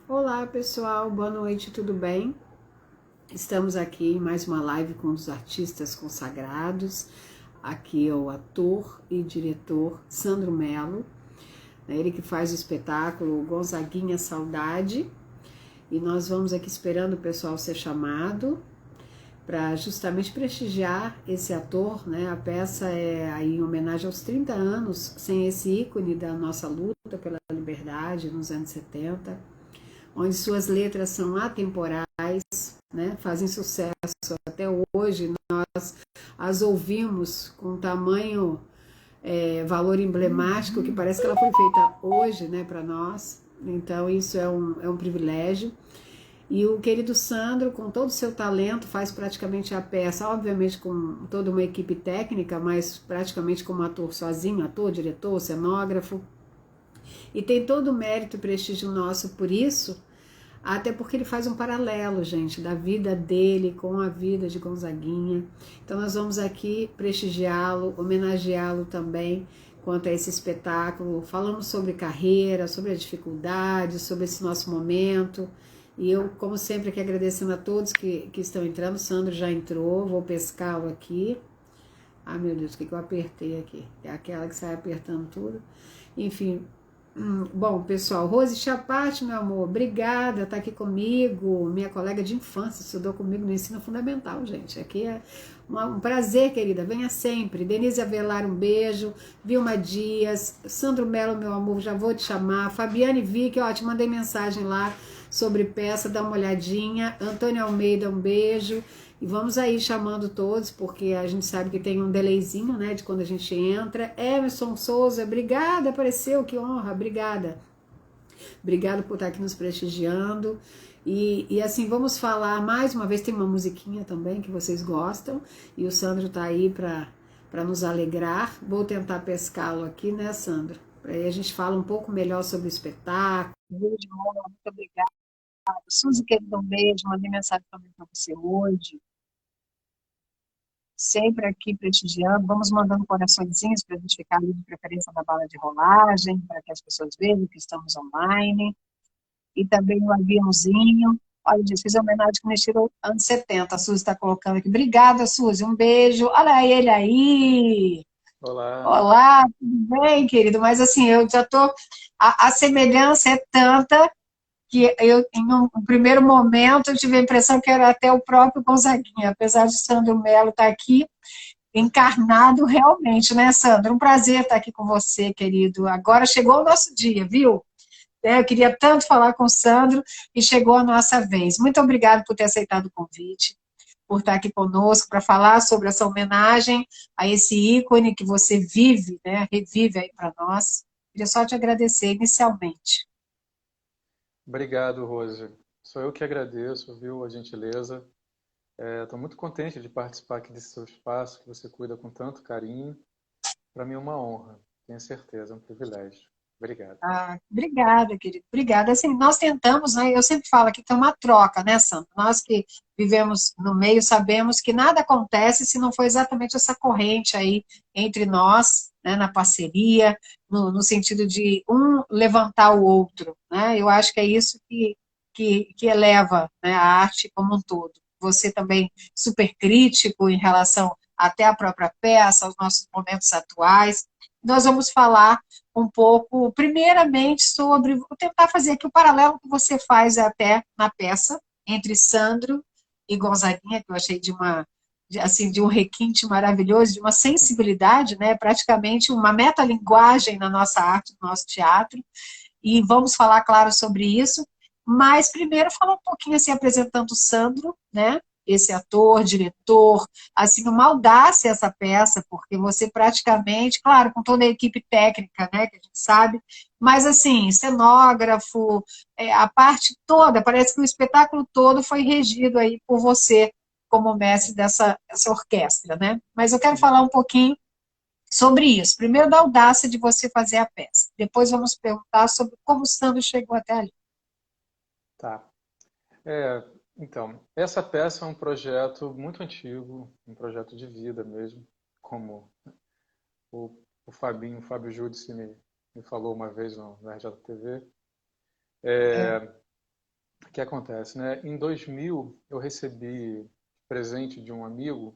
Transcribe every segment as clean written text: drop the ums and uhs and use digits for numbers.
Olá pessoal, boa noite, tudo bem? Estamos aqui em mais uma live com os artistas consagrados. Aqui é o ator e diretor Sandro Melo, né? Ele que faz o espetáculo Gonzaguinha Saudade. E nós vamos aqui esperando o pessoal ser chamado para justamente prestigiar esse ator, né? A peça é aí em homenagem aos 30 anos sem esse ícone da nossa luta pela liberdade nos anos 70, onde suas letras são atemporais, né? Fazem sucesso até hoje. Nós as ouvimos com tamanho valor emblemático que parece que ela foi feita hoje, né, para nós. Então isso é um privilégio. E o querido Sandro, com todo o seu talento, faz praticamente a peça, obviamente com toda uma equipe técnica, mas praticamente como ator sozinho, ator, diretor, cenógrafo. E tem todo o mérito e prestígio nosso por isso, até porque ele faz um paralelo, gente, da vida dele com a vida de Gonzaguinha. Então nós vamos aqui prestigiá-lo, homenageá-lo também quanto a esse espetáculo. Falamos sobre carreira, sobre a dificuldade, sobre esse nosso momento. E eu, como sempre, aqui agradecendo a todos que estão entrando. O Sandro já entrou, vou pescá-lo aqui. Ai meu Deus, o que eu apertei aqui? É aquela que sai apertando tudo. Enfim, bom, pessoal, Rose Chapati, meu amor, obrigada, tá aqui comigo, minha colega de infância, estudou comigo no ensino fundamental, gente. Aqui é um prazer, querida, venha sempre. Denise Avelar, um beijo. Vilma Dias, Sandro Melo, meu amor, já vou te chamar. Fabiane Vick, ó, te mandei mensagem lá sobre peça, dá uma olhadinha. Antônio Almeida, um beijo. E vamos aí chamando todos, porque a gente sabe que tem um delayzinho, né, de quando a gente entra. Emerson Souza, obrigada, apareceu, que honra, obrigada. Obrigada por estar aqui nos prestigiando. E assim, vamos falar mais uma vez, tem uma musiquinha também que vocês gostam, e o Sandro está aí para nos alegrar. Vou tentar pescá-lo aqui, né, Sandro? Aí a gente fala um pouco melhor sobre o espetáculo. Beijo, amor, muito obrigada. Suzy, querida, um beijo, mandei mensagem também para você hoje. Sempre aqui prestigiando, vamos mandando coraçõezinhos para a gente ficar ali de preferência na bala de rolagem, para que as pessoas vejam que estamos online, e também o aviãozinho. Olha, eu fiz a homenagem que me tirou anos 70, a Suzy está colocando aqui. Obrigada, Suzy, um beijo. Olha ele aí. Olá, Olá, tudo bem, querido? Mas assim, eu já tô. A semelhança é tanta que eu, em um primeiro momento, eu tive a impressão que era até o próprio Gonzaguinha, apesar de Sandro Melo estar aqui encarnado realmente, né, Sandra? Um prazer estar aqui com você, querido. Agora chegou o nosso dia, viu? Eu queria tanto falar com o Sandro e chegou a nossa vez. Muito obrigada por ter aceitado o convite, por estar aqui conosco para falar sobre essa homenagem a esse ícone que você vive, né? Revive aí para nós. Queria só te agradecer inicialmente. obrigado, Rose. Sou eu que agradeço, viu, a gentileza. Estou muito contente de participar aqui desse seu espaço, que você cuida com tanto carinho. Para mim é uma honra, tenho certeza, é um privilégio. Obrigado. Ah, obrigada, querido. Obrigada. Assim, nós tentamos, né? Eu sempre falo aqui que é uma troca, né, Sandra? Nós que vivemos no meio sabemos que nada acontece se não for exatamente essa corrente aí entre nós, né, na parceria, no sentido de um levantar o outro, né? Eu acho que é isso que eleva, né, a arte como um todo. Você também super crítico em relação até à própria peça, aos nossos momentos atuais. Nós vamos falar um pouco, primeiramente, sobre. Vou tentar fazer aqui o paralelo que você faz até na peça, entre Sandro e Gonzaguinha, que eu achei assim, de um requinte maravilhoso, de uma sensibilidade, né, praticamente uma metalinguagem na nossa arte, no nosso teatro, e vamos falar, claro, sobre isso, mas primeiro falar um pouquinho assim, apresentando o Sandro, né, esse ator, diretor, assim, uma audácia essa peça, porque você praticamente, claro, com toda a equipe técnica, né, que a gente sabe, mas assim, cenógrafo, a parte toda, parece que o espetáculo todo foi regido aí por você como mestre dessa orquestra, né? Mas eu quero falar um pouquinho sobre isso. Primeiro, da audácia de você fazer a peça. Depois vamos perguntar sobre como o Sandro chegou até ali. Tá. É, então, essa peça é um projeto muito antigo, um projeto de vida mesmo, como o Fabinho, o Fábio Júdice me falou uma vez no RJTV. É, que acontece, né? Em 2000, eu recebi presente de um amigo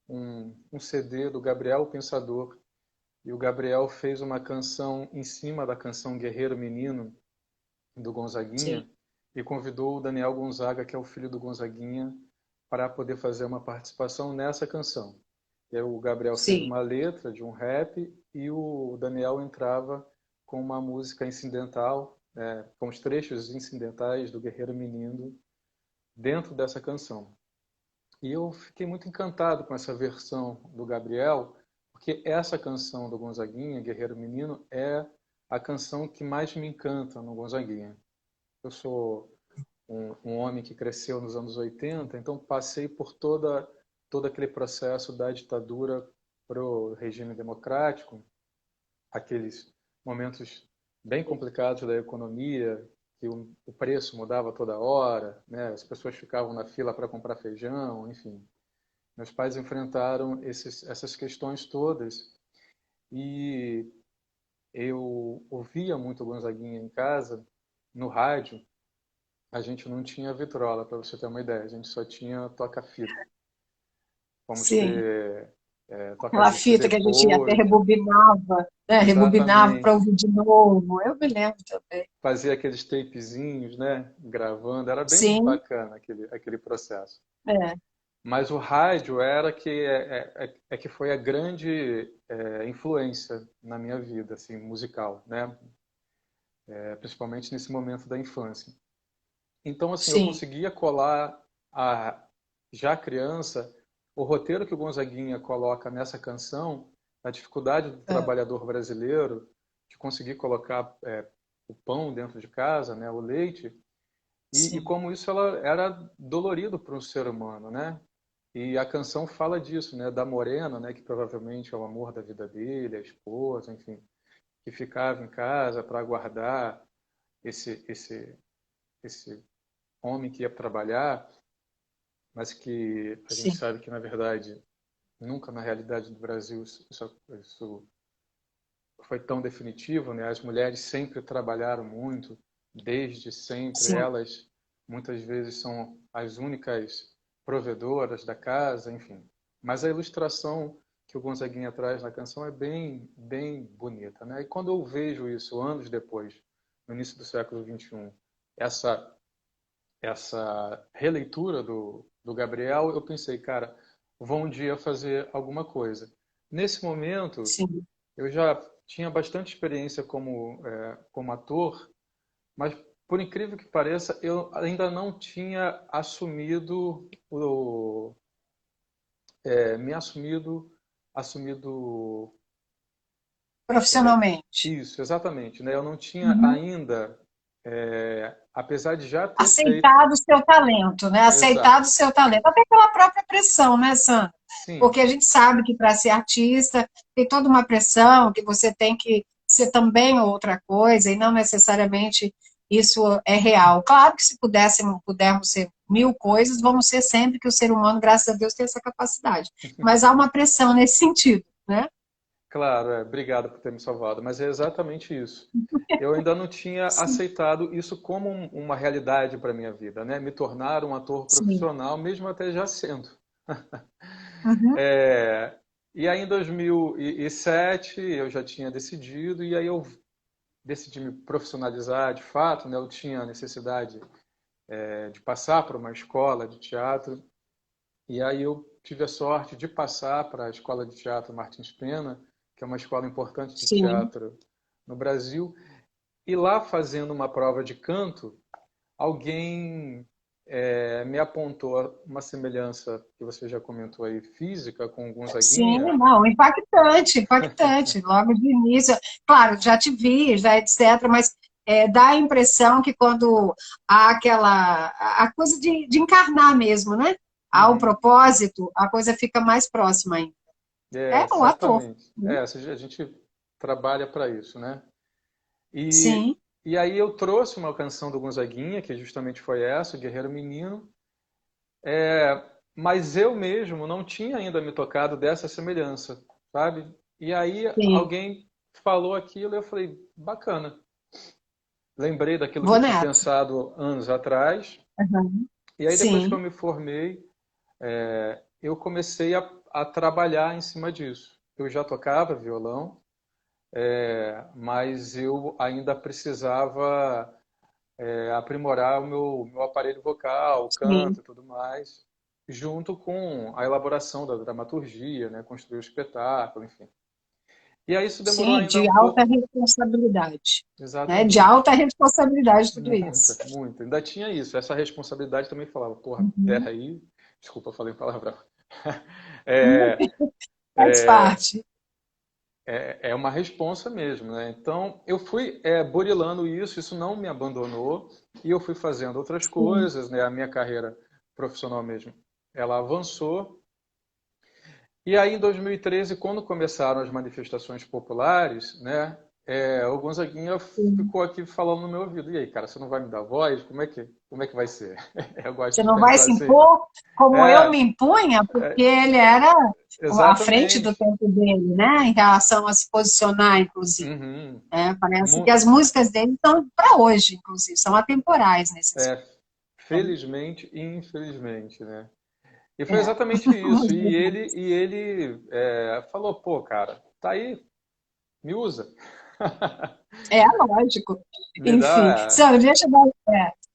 um CD do Gabriel Pensador. E o Gabriel fez uma canção em cima da canção Guerreiro Menino, do Sim, Gonzaguinha, e convidou o Daniel Gonzaga, que é o filho do Gonzaguinha, para poder fazer uma participação nessa canção. E aí o Gabriel fez sim. uma letra de um rap e o Daniel entrava com uma música incidental, com os trechos incidentais do Guerreiro Menino dentro dessa canção. E eu fiquei muito encantado com essa versão do Gabriel, porque essa canção do Gonzaguinha, Guerreiro Menino, é a canção que mais me encanta no Gonzaguinha. Eu sou um homem que cresceu nos anos 80, então passei por todo aquele processo da ditadura para o regime democrático, aqueles momentos bem complicados da economia, que o preço mudava toda hora, né? As pessoas ficavam na fila para comprar feijão, enfim. Meus pais enfrentaram essas questões todas e eu ouvia muito Gonzaguinha em casa, no rádio. A gente não tinha vitrola, para você ter uma ideia, a gente só tinha toca-fita. Vamos Sim. ter Aquela toca-disco fita que a gente até depois, rebobinava, né? Rebobinava para exatamente. ouvir de novo. Eu me lembro também. Fazia aqueles tapezinhos, né, gravando, era bem Sim, bacana aquele processo. é, Mas o rádio era que foi a grande influência na minha vida, assim, musical, né? Principalmente nesse momento da infância. Então, assim, eu sim, conseguia colar, já criança, o roteiro que o Gonzaguinha coloca nessa canção, a dificuldade do é, trabalhador brasileiro de conseguir colocar o pão dentro de casa, né, o leite, e sim, como isso ela era dolorido para um ser humano, né? E a canção fala disso, né, da morena, né, que provavelmente é o amor da vida dele, a esposa, enfim, que ficava em casa para aguardar esse homem que ia trabalhar, mas que a gente sim, sabe que, na verdade, nunca na realidade do Brasil isso foi tão definitivo, né? As mulheres sempre trabalharam muito, desde sempre. sim, Elas, muitas vezes, são as únicas provedoras da casa, enfim. Mas a ilustração que o Gonzaguinha traz na canção é bem, bem bonita, né? E quando eu vejo isso anos depois, no início do século XXI, essa releitura do Gabriel, eu pensei, cara, vou um dia fazer alguma coisa. Nesse momento, sim. eu já tinha bastante experiência como ator, mas por incrível que pareça, eu ainda não tinha assumido assumido Profissionalmente. isso, exatamente, né? Eu não tinha Uhum. ainda, apesar de já ter feito, Aceitado o seu talento, né? Aceitado o exato, seu talento. Até pela própria pressão, né, Sandra? sim, Porque a gente sabe que para ser artista tem toda uma pressão, que você tem que ser também outra coisa, e não necessariamente isso é real. Claro que se pudermos ser mil coisas, vamos ser sempre que o ser humano, graças a Deus, tem essa capacidade. Mas há uma pressão nesse sentido, né? claro, obrigado por ter me salvado, mas é exatamente isso. Eu ainda não tinha Sim, aceitado isso como uma realidade para minha vida, né? Me tornar um ator sim. profissional, mesmo até já sendo. Uhum. É, e aí em 2007 eu já tinha decidido e aí eu decidi me profissionalizar de fato, né? Eu tinha a necessidade de passar para uma escola de teatro e aí eu tive a sorte de passar para a Escola de Teatro Martins Pena, que é uma escola importante de Sim. teatro no Brasil. E lá, fazendo uma prova de canto, alguém me apontou uma semelhança que você já comentou aí, física, com o Sim, Gonzaguinha. não, impactante, impactante, logo de início. Claro, já te vi, já etc., mas dá a impressão que quando há a coisa de encarnar mesmo, né? Há o Uhum. propósito, a coisa fica mais próxima ainda. É o ator. Certamente. A gente trabalha para isso, né? E, Sim, e aí eu trouxe uma canção do Gonzaguinha, que justamente foi essa, o Guerreiro Menino, mas eu mesmo não tinha ainda me tocado dessa semelhança, sabe? E aí sim, alguém falou aquilo e eu falei, bacana. lembrei daquilo que Vou eu tinha nessa. pensado anos atrás. Uhum. E aí, depois que eu Sim, me formei, eu comecei a trabalhar em cima disso. Eu já tocava violão, mas eu ainda precisava aprimorar o meu aparelho vocal, o sim. canto e tudo mais, junto com a elaboração da dramaturgia, né, construir o espetáculo, enfim. E aí isso demorou Sim, ainda de um alta pouco. responsabilidade, né? De Exatamente. alta responsabilidade tudo Muita, isso. muita. Ainda tinha isso. Essa responsabilidade também falava, porra, Uhum. peraí. Desculpa, eu falei palavrão. É, Faz parte. é uma responsa mesmo, né? Então, eu fui burilando isso não me abandonou, e eu fui fazendo outras Sim. coisas, né? A minha carreira profissional mesmo, ela avançou. E aí, em 2013, quando começaram as manifestações populares, né? O Gonzaguinha Sim. ficou aqui falando no meu ouvido. E aí, cara, você não vai me dar voz? Como é que vai ser? Eu gosto Você de não vai pensar se assim. impor como eu É, me impunha, porque é, ele era à frente do exatamente. tempo dele, né? Em relação a se posicionar, inclusive. Uhum. Parece que Mu- as músicas dele estão para hoje, inclusive, são atemporais nesse aspecto. é, felizmente e infelizmente, né? E foi É. exatamente isso. E ele falou, pô, cara, tá aí, me usa. Lógico. Me Enfim, dá. Sandra,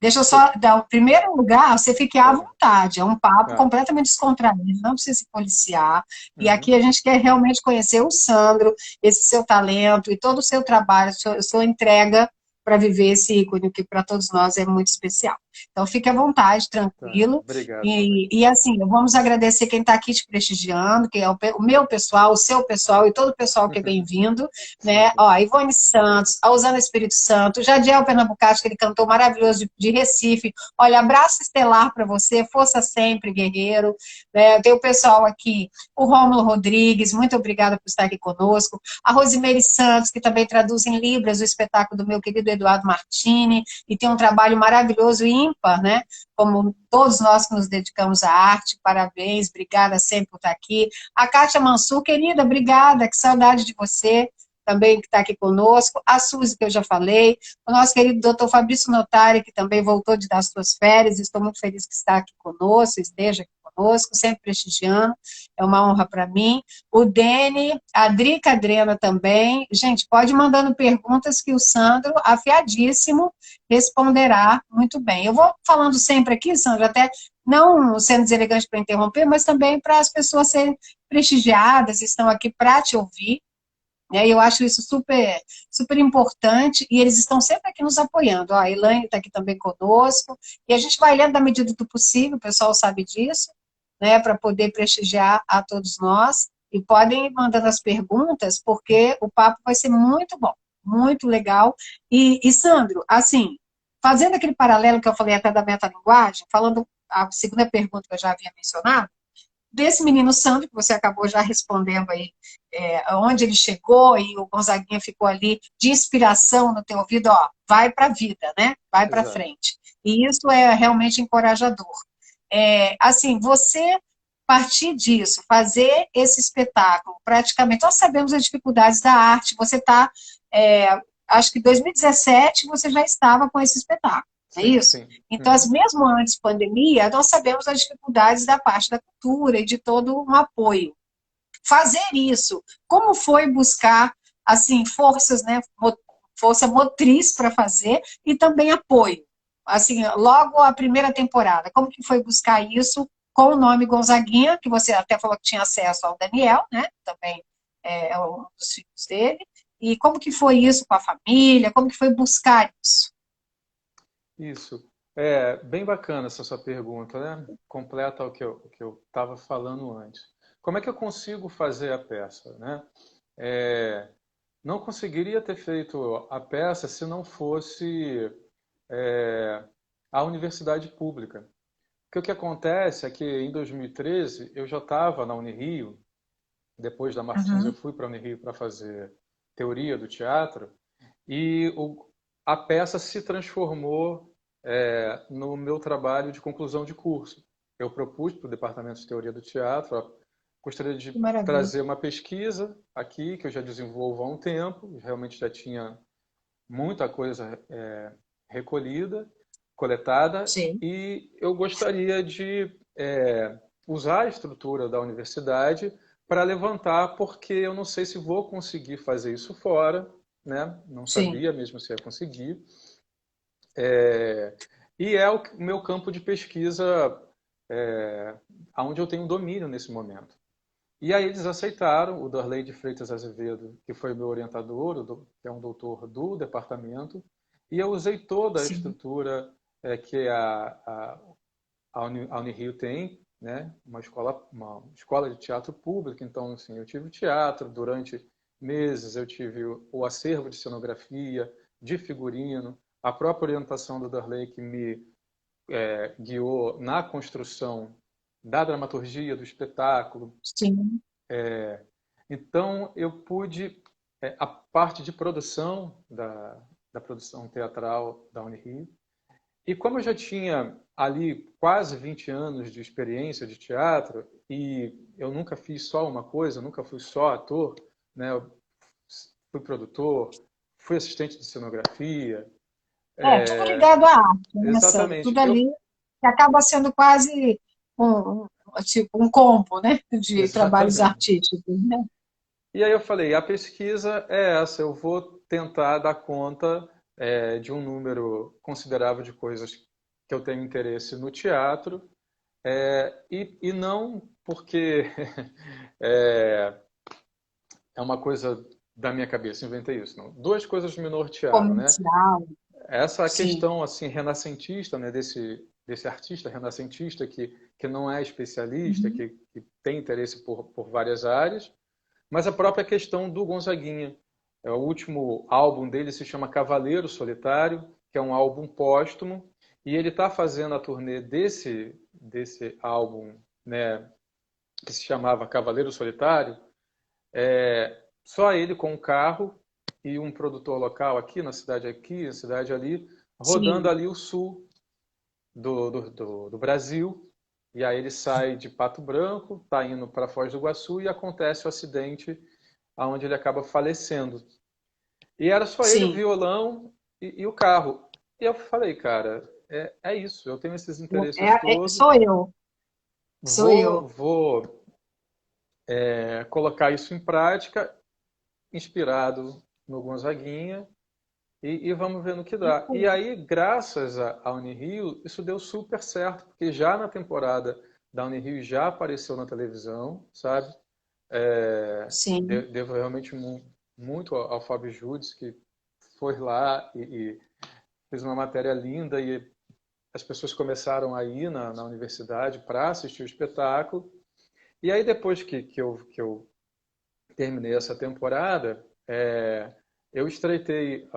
deixa eu só dar o primeiro lugar, você fique à Claro. vontade, é um papo Tá. completamente descontraído, não precisa se policiar. E aqui Uhum. a gente quer realmente conhecer o Sandro, esse seu talento e todo o seu trabalho, sua entrega para viver esse ícone que para todos nós é muito especial. Então fique à vontade, Tá. tranquilo. Obrigado também. E assim, vamos agradecer quem está aqui te prestigiando, que é o meu pessoal, o seu pessoal e todo o pessoal que é bem-vindo, né? Sim. Ó, Ivone Santos, a Osana Espírito Santo, Jadiel Pernambucati, que ele cantou maravilhoso de Recife. Olha, abraço estelar para você, força sempre, guerreiro. Né? Tem o pessoal aqui, o Rômulo Rodrigues, muito obrigada por estar aqui conosco. A Rosimeire Santos, que também traduz em Libras o espetáculo do meu querido Eduardo Martini, e tem um trabalho maravilhoso e ímpar, né? Como todos nós que nos dedicamos à arte, parabéns, obrigada sempre por estar aqui. A Kátia Mansur, querida, obrigada, que saudade de você também que está aqui conosco, a Suzy, que eu já falei, o nosso querido doutor Fabrício Notari, que também voltou de dar suas férias, estou muito feliz que está aqui conosco, esteja aqui conosco, sempre prestigiando, é uma honra para mim. O Dene, a Drica Adrena também, gente, pode ir mandando perguntas que o Sandro, afiadíssimo, responderá muito bem. Eu vou falando sempre aqui, Sandro, até não sendo deselegante para interromper, mas também para as pessoas serem prestigiadas, estão aqui para te ouvir, né? Eu acho isso super, super importante e eles estão sempre aqui nos apoiando. Ó, a Elaine está aqui também conosco e a gente vai lendo na medida do possível, o pessoal sabe disso, né, para poder prestigiar a todos nós. E podem ir mandando as perguntas, porque o papo vai ser muito bom, muito legal. Sandro, assim, fazendo aquele paralelo que eu falei até da metalinguagem, falando a segunda pergunta que eu já havia mencionado, desse menino Sandro, que você acabou já respondendo aí, onde ele chegou e o Gonzaguinha ficou ali de inspiração no teu ouvido, ó, vai para a vida, né? Vai para Exato. frente. E isso é realmente encorajador. Assim, você partir disso, fazer esse espetáculo, praticamente, nós sabemos as dificuldades da arte, você está, acho que em 2017 você já estava com esse espetáculo. É Sim, isso? sim. Então, Uhum. mesmo antes da pandemia, nós sabemos as dificuldades da parte da cultura e de todo um apoio. Fazer isso, como foi buscar, assim, forças, né, força motriz para fazer e também apoio? Assim, logo a primeira temporada, como que foi buscar isso com o nome Gonzaguinha, que você até falou que tinha acesso ao Daniel, né, também é um dos filhos dele, e como que foi isso com a família, como que foi buscar isso? Isso. É bem bacana essa sua pergunta, né? Completa o que eu estava falando antes. Como é que eu consigo fazer a peça, né? É, não conseguiria ter feito a peça se não fosse é, a universidade pública. Porque o que acontece é que em 2013 eu já estava na Unirio, depois da Martins eu Uhum. fui para a Unirio para fazer teoria do teatro, e a peça se transformou no meu trabalho de conclusão de curso. Eu propus para o Departamento de Teoria do Teatro, gostaria de Que maravilha. trazer uma pesquisa aqui, que eu já desenvolvo há um tempo, realmente já tinha muita coisa recolhida, coletada, Sim, e eu gostaria de usar a estrutura da universidade para levantar, porque eu não sei se vou conseguir fazer isso fora, né? Não sim. sabia mesmo se ia conseguir. É, e é o meu campo de pesquisa, onde eu tenho domínio nesse momento. E aí eles aceitaram o Darley de Freitas Azevedo, que foi meu orientador, que é um doutor do departamento, e eu usei toda a Sim, estrutura que a Unirio tem, né? Uma escola de teatro público. Então, assim, eu tive teatro durante meses, eu tive o acervo de cenografia, de figurino, a própria orientação do Darley que me guiou na construção da dramaturgia do espetáculo. sim, Então, eu pude, a parte de produção da produção teatral da Unirio. E como eu já tinha ali quase 20 anos de experiência de teatro, e eu nunca fiz só uma coisa, nunca fui só ator, né? Eu fui produtor, fui assistente de cenografia. tudo ligado à arte, né, Sandro? Exatamente. Tudo ali que acaba sendo quase tipo, um combo, né, de trabalhos Exatamente. artísticos, né? E aí eu falei, a pesquisa é essa, eu vou tentar dar conta de um número considerável de coisas que eu tenho interesse no teatro, e não porque é uma coisa da minha cabeça, inventei isso, não. Duas coisas me nortearam, né? Comercial, Essa sim. questão assim renascentista, né, desse artista renascentista que não é especialista, Uhum. que tem interesse por várias áreas, mas a própria questão do Gonzaguinha. O último álbum dele se chama Cavaleiro Solitário, que é um álbum póstumo, e ele está fazendo a turnê desse álbum, né, que se chamava Cavaleiro Solitário, só ele com um carro e um produtor local aqui, na cidade ali, rodando Sim, ali o sul do Brasil. E aí ele sai de Pato Branco, está indo para Foz do Iguaçu e acontece o acidente onde ele acaba falecendo. E era só ele, o sim. violão e o carro. E eu falei, cara, é isso, eu tenho esses interesses todos, Sou eu, sou eu. vou colocar isso em prática, inspirado no Gonzaguinha, e vamos ver no que dá. E aí, graças à Unirio, isso deu super certo, porque já na temporada da Unirio já apareceu na televisão, sabe? Sim, Devo realmente muito ao Fábio Judes, que foi lá e fez uma matéria linda, e as pessoas começaram a ir na universidade para assistir o espetáculo. E aí, depois que eu terminei essa temporada, eu estreitei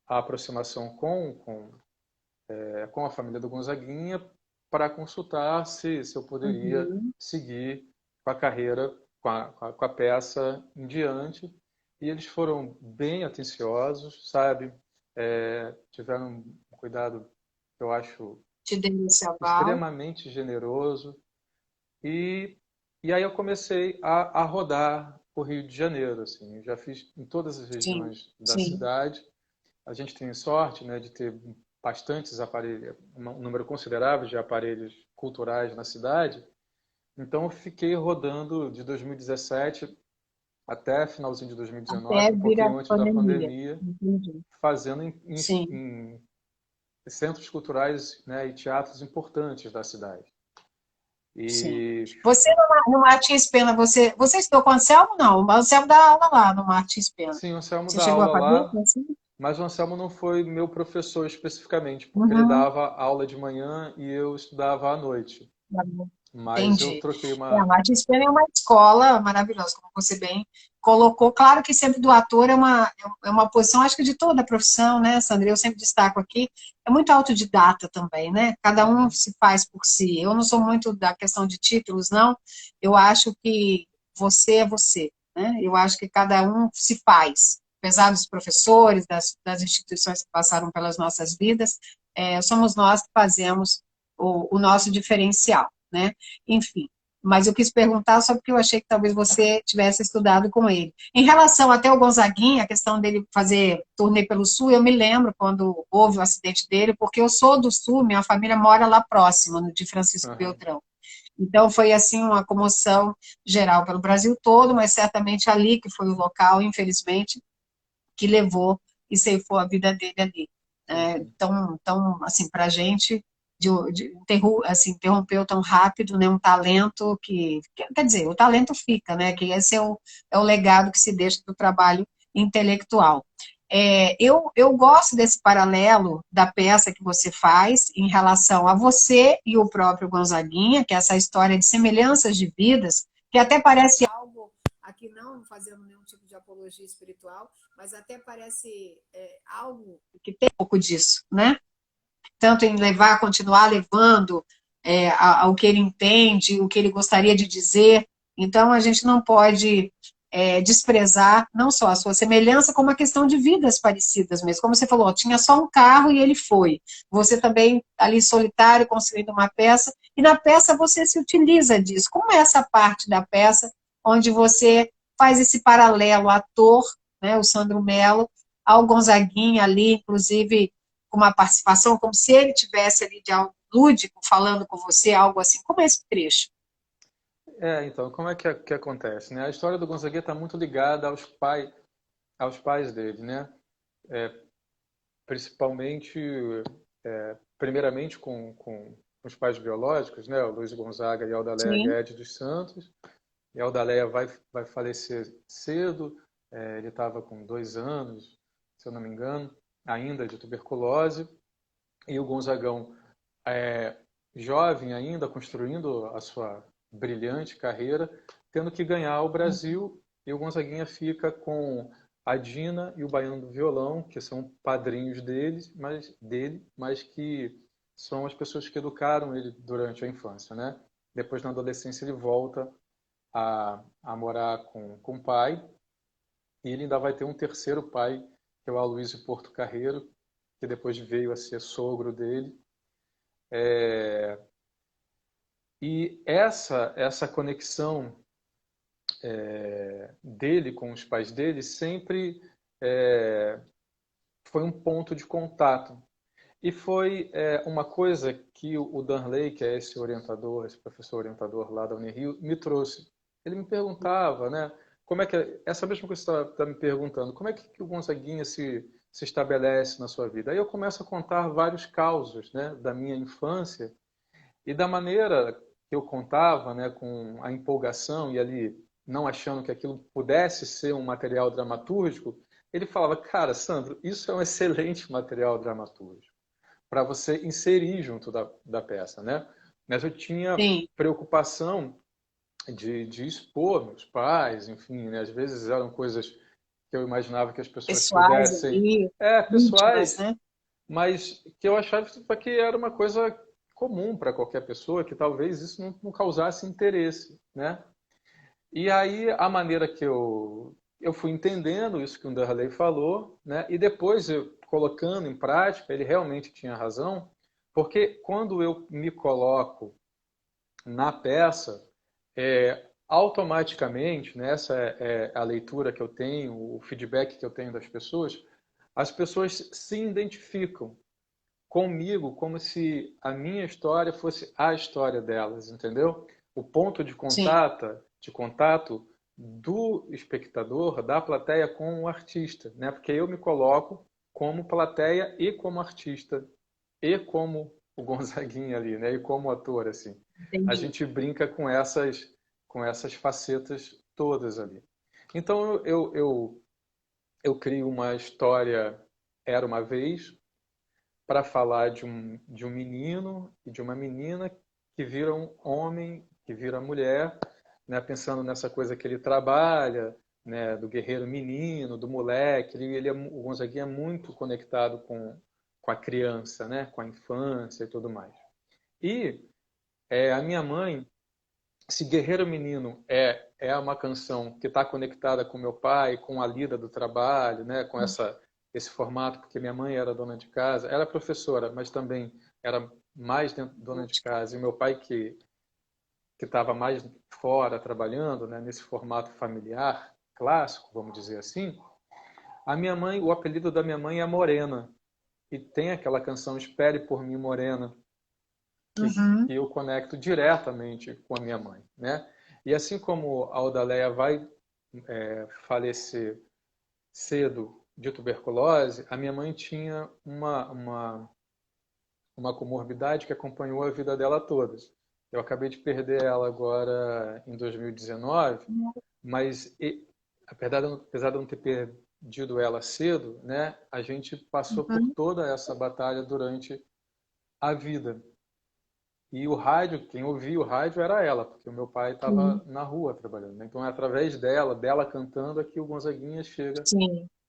a aproximação com a família do Gonzaguinha para consultar se eu poderia uhum. seguir com a carreira, com a peça em diante. E eles foram bem atenciosos, sabe? Tiveram um cuidado que eu acho Te dei esse aval. extremamente generoso. E, e aí eu comecei a rodar o Rio de Janeiro. Assim. Eu já fiz em todas as Sim, regiões da sim. cidade. A gente tem sorte, né, de ter bastantes aparelhos, um número considerável de aparelhos culturais na cidade. Então eu fiquei rodando de 2017 até finalzinho de Até 2019, um vir a pouquinho antes da pandemia. pandemia, Entendi. fazendo Sim. em centros culturais, né, e teatros importantes da cidade. Sim. E Você no Martins Pena, você estudou com o Anselmo? Não, o Anselmo dá aula lá no Martins Pena. sim, o Anselmo Você dá chegou a aula fazer? lá, Assim? mas o Anselmo não foi meu professor especificamente, porque ele Uhum. dava aula de manhã e eu estudava à noite. Tá bom. Mas eu Entendi. troquei A uma. Martins Pena é uma escola maravilhosa, como você bem colocou. Claro que sempre do ator é uma posição, acho que de toda a profissão, né, Sandra? Eu sempre destaco aqui, é muito autodidata também, né? Cada um Uhum. se faz por si. Eu não sou muito da questão de títulos, não. Eu acho que você é você, né? Eu acho que cada um se faz. Apesar dos professores, das instituições que passaram pelas nossas vidas, somos nós que fazemos o nosso diferencial, né? Enfim. Mas eu quis perguntar só porque eu achei que talvez você tivesse estudado com ele. Em relação até ao Gonzaguinha, a questão dele fazer turnê pelo Sul, eu me lembro quando houve o acidente dele, porque eu sou do Sul, minha família mora lá próximo, no de Francisco Aham. Beltrão. Então foi assim uma comoção geral pelo Brasil todo, mas certamente ali que foi o local, infelizmente, que levou e ceifou a vida dele ali. Sim, sim. Então, assim, para a gente, assim, interrompeu tão rápido, né, um talento quer dizer, o talento fica, né, que esse é o legado que se deixa do trabalho intelectual. Eu gosto desse paralelo da peça que você faz em relação a você e o próprio Gonzaguinha, que é essa história de semelhanças de vidas, que até parece algo, aqui não fazendo nenhum tipo de apologia espiritual, mas até parece algo que tem um pouco disso, né? Tanto em levar, continuar levando ao que ele entende, o que ele gostaria de dizer. Então, a gente não pode desprezar não só a sua semelhança, como a questão de vidas parecidas mesmo. Como você falou, tinha só um carro e ele foi. Você também, ali solitário, construindo uma peça, e na peça você se utiliza disso. Como é essa parte da peça onde você faz esse paralelo, ator, né, o Sandro Mello, ao Gonzaguinha ali, inclusive com uma participação, como se ele tivesse ali de algo lúdico, falando com você, algo assim, como é esse trecho? Então, como é que acontece, né? A história do Gonzaguinha está muito ligada aos pais dele, né? Principalmente, primeiramente com os pais biológicos, né? O Luiz Gonzaga e a Audaléia Sim, Guedes dos Santos. E a Audaléia vai falecer cedo, ele estava com 2 anos, se eu não me engano, ainda de tuberculose. E o Gonzagão, é, jovem ainda, construindo a sua brilhante carreira, tendo que ganhar o Brasil, e o Gonzaguinha fica com a Dina e o Baiano do Violão, que são padrinhos mas que são as pessoas que educaram ele durante a infância, né? Depois, na adolescência, ele volta a morar com o pai, e ele ainda vai ter um terceiro pai, que é o Aloysio Porto Carreiro, que depois veio a ser sogro dele. E essa conexão dele com os pais dele sempre foi um ponto de contato. E foi uma coisa que o Danley, que é esse orientador, esse professor orientador lá da Unirio, me trouxe. Ele me perguntava, né, como é que essa mesma coisa que você está me perguntando, como é que o Gonzaguinha se estabelece na sua vida? Aí eu começo a contar vários causos, né, da minha infância e da maneira que eu contava, né, com a empolgação e ali não achando que aquilo pudesse ser um material dramatúrgico, ele falava, cara, Sandro, isso é um excelente material dramatúrgico para você inserir junto da peça, né? Mas eu tinha sim, preocupação de expor meus pais, enfim, né? Às vezes eram coisas que eu imaginava que as pessoas pessoais pudessem, ali, íntimas, pessoais, né? mas que eu achava que era uma coisa comum para qualquer pessoa, que talvez isso não causasse interesse, né? E aí a maneira que eu fui entendendo isso que o Darley falou, né? E depois eu colocando em prática, ele realmente tinha razão, porque quando eu me coloco na peça, automaticamente, né, essa é a leitura que eu tenho, o feedback que eu tenho das pessoas, as pessoas se identificam comigo como se a minha história fosse a história delas, entendeu? O ponto Sim, de contato do espectador, da plateia com o artista, né? Porque eu me coloco como plateia e como artista e como o Gonzaguinha ali, né? E como ator assim. A entendi. gente brinca com essas facetas todas ali. Então eu crio uma história era uma vez para falar de um menino e de uma menina que viram homem, que vira mulher, né? Pensando nessa coisa que ele trabalha, né? Do guerreiro menino, do moleque. O Gonzaguinha é muito conectado com a criança, né? Com a infância e tudo mais. E a minha mãe, se Guerreiro Menino é uma canção que está conectada com meu pai, com a lida do trabalho, né, com esse formato, porque minha mãe era dona de casa, era professora, mas também era mais dona de casa, e meu pai que que estava mais fora trabalhando, né, nesse formato familiar clássico, vamos dizer assim, a minha mãe, o apelido da minha mãe é Morena, e tem aquela canção Espere por Mim, Morena, que eu conecto diretamente com a minha mãe, né? E assim como a Odaleia vai falecer cedo de tuberculose, a minha mãe tinha uma comorbidade que acompanhou a vida dela toda. Eu acabei de perder ela agora em 2019, mas apesar de eu não ter perdido ela cedo, né, a gente passou por toda essa batalha durante a vida. E o rádio, quem ouvia o rádio era ela, porque o meu pai estava na rua trabalhando, né? Então é através dela cantando, é que o Gonzaguinha chega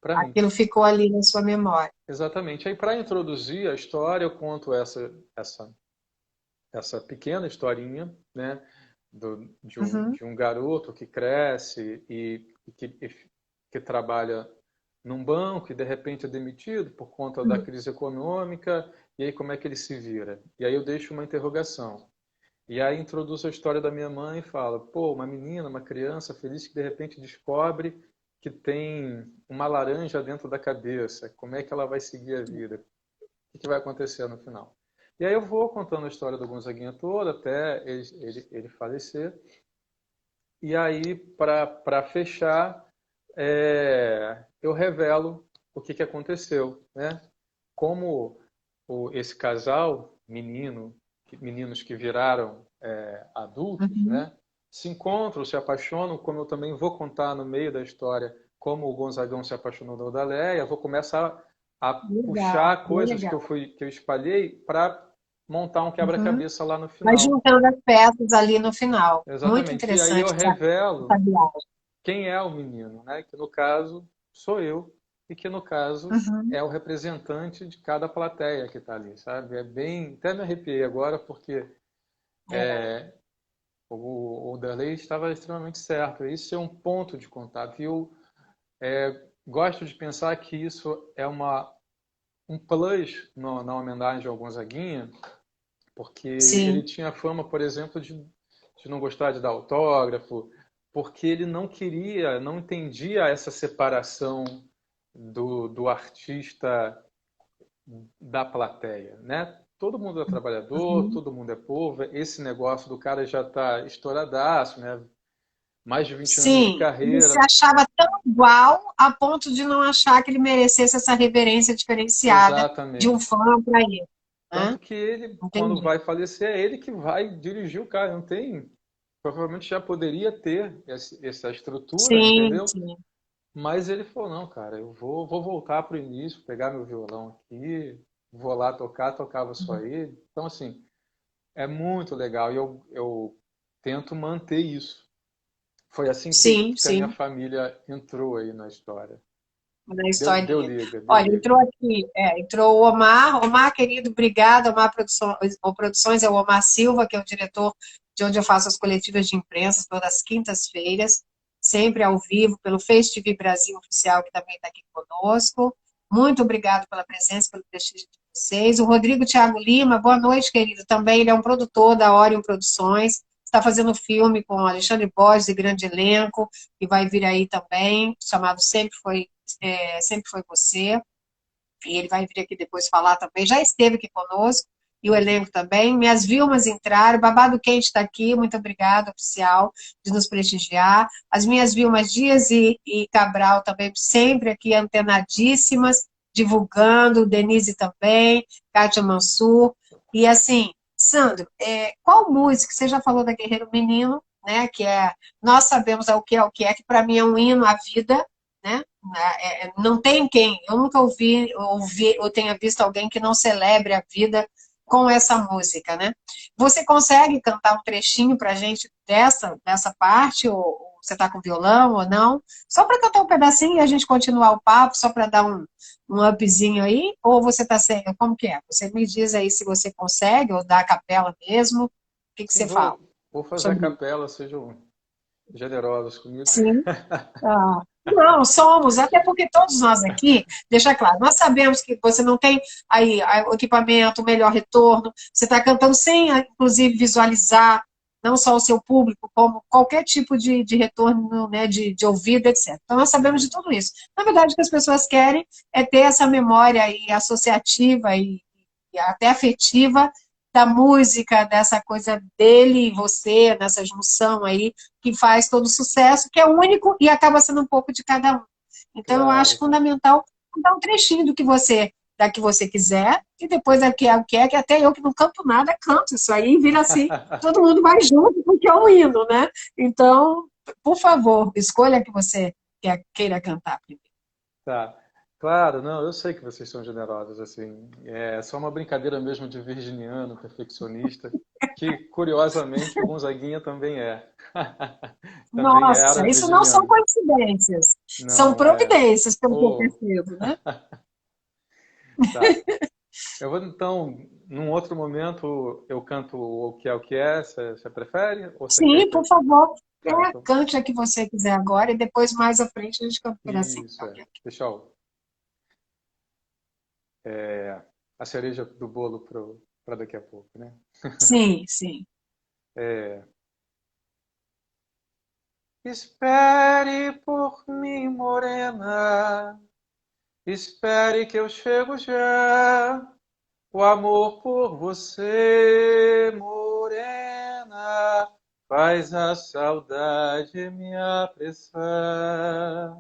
para mim. Aquilo ficou ali na sua memória. Exatamente. Aí, para introduzir a história, eu conto essa pequena historinha, né, de um garoto que cresce e que trabalha num banco e de repente é demitido por conta da crise econômica, e aí como é que ele se vira? E aí eu deixo uma interrogação. E aí introduzo a história da minha mãe e falo, pô, uma menina, uma criança feliz que de repente descobre que tem uma laranja dentro da cabeça, como é que ela vai seguir a vida? O que vai acontecer no final? E aí eu vou contando a história do Gonzaguinha toda até ele falecer. E aí, para fechar, eu revelo o que aconteceu, né? Como esse casal, meninos que viraram adultos, né? Se encontram, se apaixonam, como eu também vou contar no meio da história como o Gonzagão se apaixonou da Odaleia, vou começar a puxar coisas que eu espalhei para montar um quebra-cabeça lá no final. Mas juntando as peças ali no final. Exatamente. Muito interessante. E aí eu revelo quem é o menino, né? Que no caso sou eu, e que no caso é o representante de cada plateia que está ali, sabe? É bem... Até me arrepiei agora, porque o Darley estava extremamente certo. Isso é um ponto de contato. E eu gosto de pensar que isso é um plus na homenagem ao Gonzaguinha, porque ele tinha fama, por exemplo, de não gostar de dar autógrafo, porque ele não entendia essa separação do artista da plateia, né? Todo mundo é trabalhador, todo mundo é povo, esse negócio do cara já está estouradaço, né? Mais de 20 anos de carreira. Ele se achava tão igual a ponto de não achar que ele merecesse essa reverência diferenciada de um fã para ele. Tanto que ele, quando vai falecer, é ele que vai dirigir o cara. Não tem... Provavelmente já poderia ter essa estrutura, entendeu? Sim. Mas ele falou, não, cara, eu vou voltar para o início, pegar meu violão aqui, vou lá tocar, tocava só ele. Então, assim, é muito legal. E eu tento manter isso. Foi assim que a minha família entrou aí na história. Na história. Deu liga. Olha, entrou aqui, entrou o Omar. Omar, querido, obrigado. Omar Produções é o Omar Silva, que é o diretor de onde eu faço as coletivas de imprensa todas as quintas-feiras, sempre ao vivo, pelo Face TV Brasil Oficial, que também está aqui conosco. Muito obrigado pela presença, pelo prestígio de vocês. O Rodrigo Thiago Lima, boa noite, querido. Também ele é um produtor da Orion Produções, está fazendo filme com Alexandre Borges e grande elenco, que vai vir aí também, chamado Sempre Foi Você. E ele vai vir aqui depois falar também. Já esteve aqui conosco, e o elenco também. Minhas Vilmas entraram, Babado Quente está aqui, muito obrigada, oficial, de nos prestigiar. As minhas Vilmas Dias e Cabral também, sempre aqui antenadíssimas, divulgando, Denise também, Kátia Mansur. E assim, Sandro, qual música, você já falou da Guerreiro Menino, né, que Nós Sabemos o que é, que para mim é um hino à vida, né? Não tem quem, eu nunca ouvi ou tenha visto alguém que não celebre a vida com essa música, né? Você consegue cantar um trechinho pra gente dessa parte, ou você tá com violão ou não? Só para cantar um pedacinho e a gente continuar o papo, só para dar um upzinho aí, ou você tá sem, como que é? Você me diz aí se você consegue, ou dá a capela mesmo, o que você fala? Vou fazer a capela, sejam generosos comigo. Sim. Não, somos, até porque todos nós aqui, deixa claro, nós sabemos que você não tem aí o equipamento, o melhor retorno, você está cantando sem, inclusive, visualizar não só o seu público, como qualquer tipo de retorno, né, de ouvido, etc. Então, nós sabemos de tudo isso. Na verdade, o que as pessoas querem é ter essa memória aí associativa e até afetiva da música, dessa coisa dele e você, nessa junção aí, que faz todo o sucesso, que é único e acaba sendo um pouco de cada um. Então, eu acho Claro. fundamental dar um trechinho da que você quiser, e depois daqui é o que é, que até eu que não canto nada, canto isso aí, vira assim, todo mundo vai junto, porque é um hino, né? Então, por favor, escolha a que você queira cantar primeiro. Tá. Claro, não, eu sei que vocês são generosos, assim. É só uma brincadeira mesmo de virginiano, perfeccionista, que curiosamente o Gonzaguinha também é. Também Nossa, era isso não são virginiano. coincidências, são Não, é. providências, pelo que eu Oh, percebo, né? tá. Eu vou então, num outro momento, eu canto o que é, você prefere? Ou você quer Sim, que por eu. favor, Tá, então. cante a que você quiser agora, e depois, mais à frente, a gente canta um pedacinho. Isso, é. Deixa eu. A cereja do bolo para daqui a pouco, né? Sim, sim. É, espere por mim, morena. Espere que eu chego já. O amor por você, morena, faz a saudade me apressar.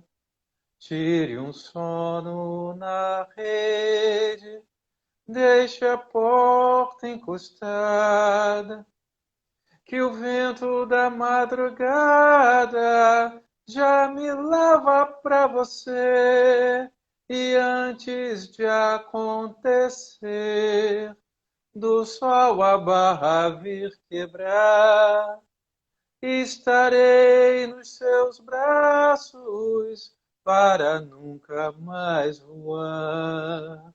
Tire um sono na rede, deixe a porta encostada, que o vento da madrugada já me leva pra você. E antes de acontecer, do sol a barra vir quebrar, estarei nos seus braços para nunca mais voar.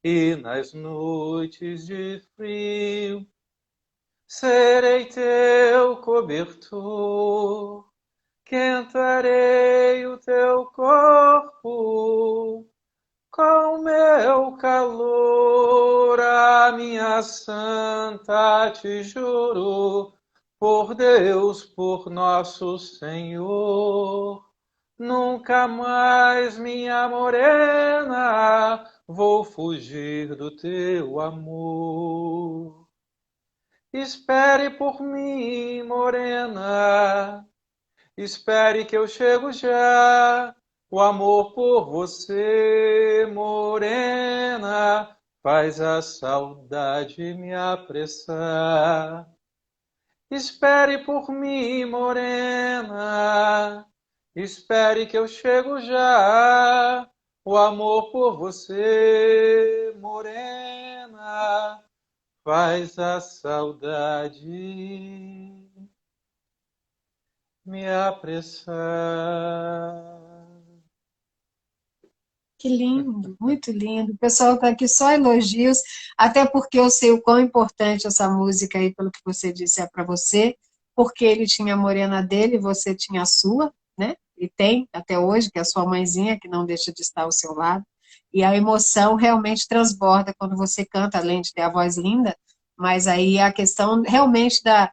E nas noites de frio serei teu cobertor, quentarei o teu corpo com meu calor. A minha santa, te juro, por Deus, por nosso Senhor, nunca mais, minha morena, vou fugir do teu amor. Espere por mim, morena, espere que eu chego já. O amor por você, morena, faz a saudade me apressar. Espere por mim, morena, espere que eu chego já. O amor por você, morena, faz a saudade me apressar. Que lindo, muito lindo. O pessoal está aqui só elogios, até porque eu sei o quão importante essa música aí, pelo que você disse, é para você, porque ele tinha a morena dele, você tinha a sua, né? E tem até hoje, que é a sua mãezinha, que não deixa de estar ao seu lado. E a emoção realmente transborda quando você canta, além de ter a voz linda, mas aí a questão realmente da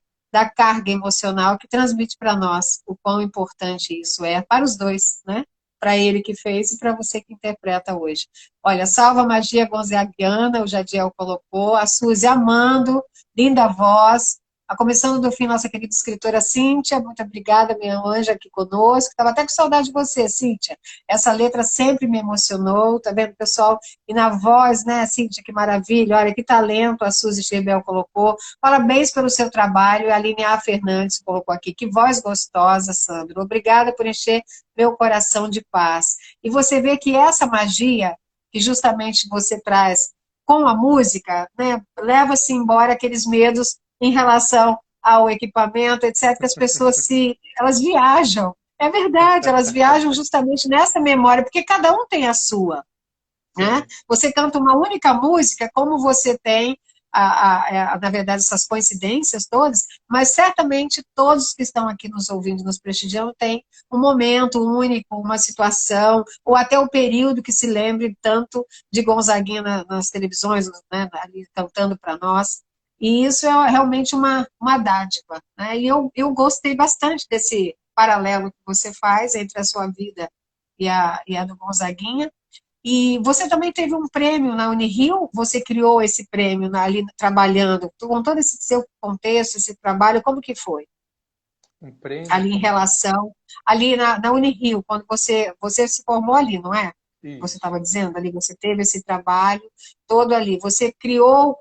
carga emocional que transmite para nós o quão importante isso é para os dois, né? Para ele que fez e para você que interpreta hoje. Olha, Salva Magia Gonzaguiana, o Jadiel colocou, a Suzy amando, linda voz, a começando do fim, nossa querida escritora Cíntia, muito obrigada, minha anja aqui conosco, estava até com saudade de você, Cíntia, essa letra sempre me emocionou, tá vendo, pessoal? E na voz, né, Cíntia, que maravilha, olha, que talento a Suzy Chebel colocou, parabéns pelo seu trabalho, a Aline A. Fernandes colocou aqui, que voz gostosa, Sandro, obrigada por encher meu coração de paz. E você vê que essa magia que justamente você traz com a música, né, leva-se embora aqueles medos em relação ao equipamento, etc., que as pessoas elas viajam. É verdade, elas viajam justamente nessa memória, porque cada um tem a sua. Né? Você canta uma única música, como você tem, na verdade, essas coincidências todas, mas certamente todos que estão aqui nos ouvindo, nos prestigiando, têm um momento único, uma situação, ou até o período que se lembre tanto de Gonzaguinha nas televisões, né, ali cantando para nós. E isso é realmente uma dádiva, né? E eu gostei bastante desse paralelo que você faz entre a sua vida e a do Gonzaguinha. E você também teve um prêmio na Unirio, você criou esse prêmio ali trabalhando, com todo esse seu contexto, esse trabalho, como que foi? Um prêmio Ali em como relação, ali na Unirio, quando você se formou ali, não é? Você isso. estava dizendo ali, você teve esse trabalho todo ali, você criou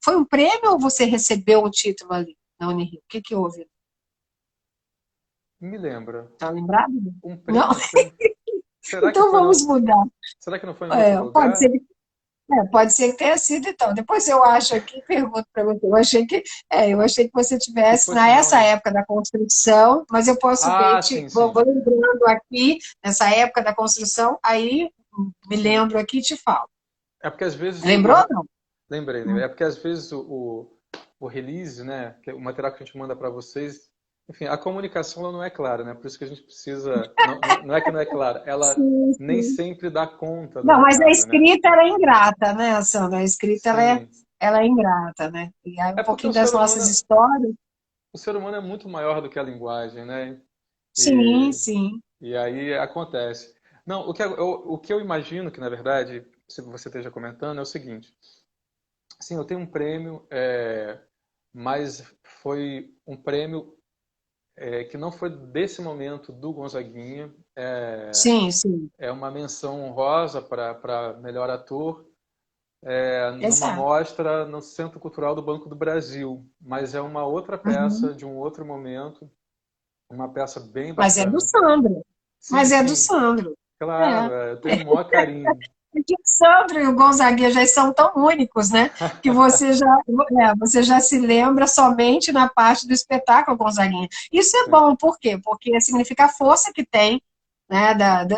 foi um prêmio ou você recebeu o título ali na Unirio? O que que houve? Me lembra. Tá lembrado? Um Não? prêmio foi. Será que Então foi vamos no... mudar. Será que não foi em outro Pode ser lugar? pode ser que tenha sido, então. Depois eu acho aqui, pergunto para você. Eu achei que você Que tivesse fosse na nessa Uni... época da construção, mas eu posso ver, Ah, sim, vou sim. lembrando aqui, nessa época da construção, aí me Sim. lembro aqui e te falo. É porque às vezes Lembrou ou não? lembrei, lembrei. É porque às vezes o release, né, que é o material que a gente manda para vocês, enfim, a comunicação ela não é clara, né? Por isso que a gente precisa, não é que não é clara, ela Sim, nem sim. sempre dá conta do Não, mas a recado, né? escrita ela é ingrata, né, Sandra? A escrita Sim. ela é ingrata, né? E aí um É porque pouquinho das nossas histórias. o ser humano é muito maior do que a linguagem, né? Sim, E, sim. e aí acontece. Não, o que eu imagino que, na verdade, se você esteja comentando, é o seguinte. Sim, eu tenho um prêmio, mas foi um prêmio que não foi desse momento do Gonzaguinha. Sim, sim. É uma menção honrosa para melhor ator numa Exato. mostra no Centro Cultural do Banco do Brasil. Mas é uma outra Uhum. peça de um outro momento, uma peça bem Mas é do bacana. Sandro. Sim, Mas é do sim, Sandro. claro, É. eu tenho o maior carinho. Porque o Sandro e o Gonzaguinha já são tão únicos, né? Que você já se lembra somente na parte do espetáculo Gonzaguinha. Isso é Sim. bom, por quê? Porque significa a força que tem, né,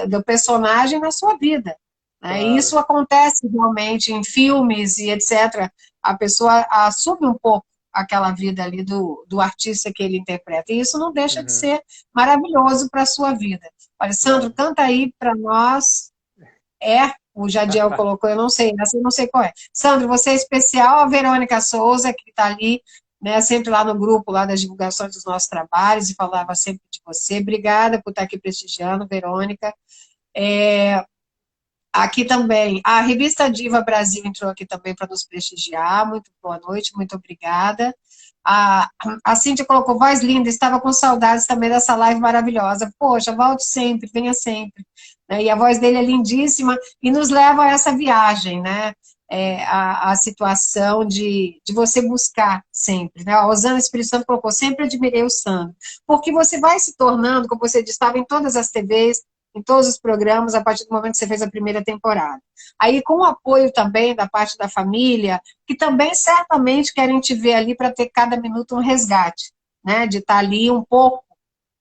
do personagem na sua vida. Né? E Claro. isso acontece realmente em filmes e etc. A pessoa assume um pouco aquela vida ali do artista que ele interpreta. E isso não deixa de Uhum, ser maravilhoso para a sua vida. Olha, Sandro, claro. canta aí para nós. O Jadiel colocou, eu não sei, essa eu não sei qual é. Sandro, você é especial, a Verônica Souza, que está ali, né, sempre lá no grupo, lá das divulgações dos nossos trabalhos, e falava sempre de você. Obrigada por estar aqui prestigiando, Verônica. Aqui também, a revista Diva Brasil entrou aqui também para nos prestigiar. Muito boa noite, muito obrigada. A, a Cíntia colocou voz linda, estava com saudades também dessa live maravilhosa. Poxa, volte sempre, venha sempre. Né? E a voz dele é lindíssima e nos leva a essa viagem, né? Uhum, A situação de você buscar sempre. Né? A Rosana Espírito Santo colocou, sempre admirei o Sandro. Porque você vai se tornando, como você disse, estava em todas as TVs, em todos os programas, a partir do momento que você fez a primeira temporada. Aí, com o apoio também da parte da família, que também certamente querem te ver ali para ter cada minuto um resgate, né? De estar ali um pouco,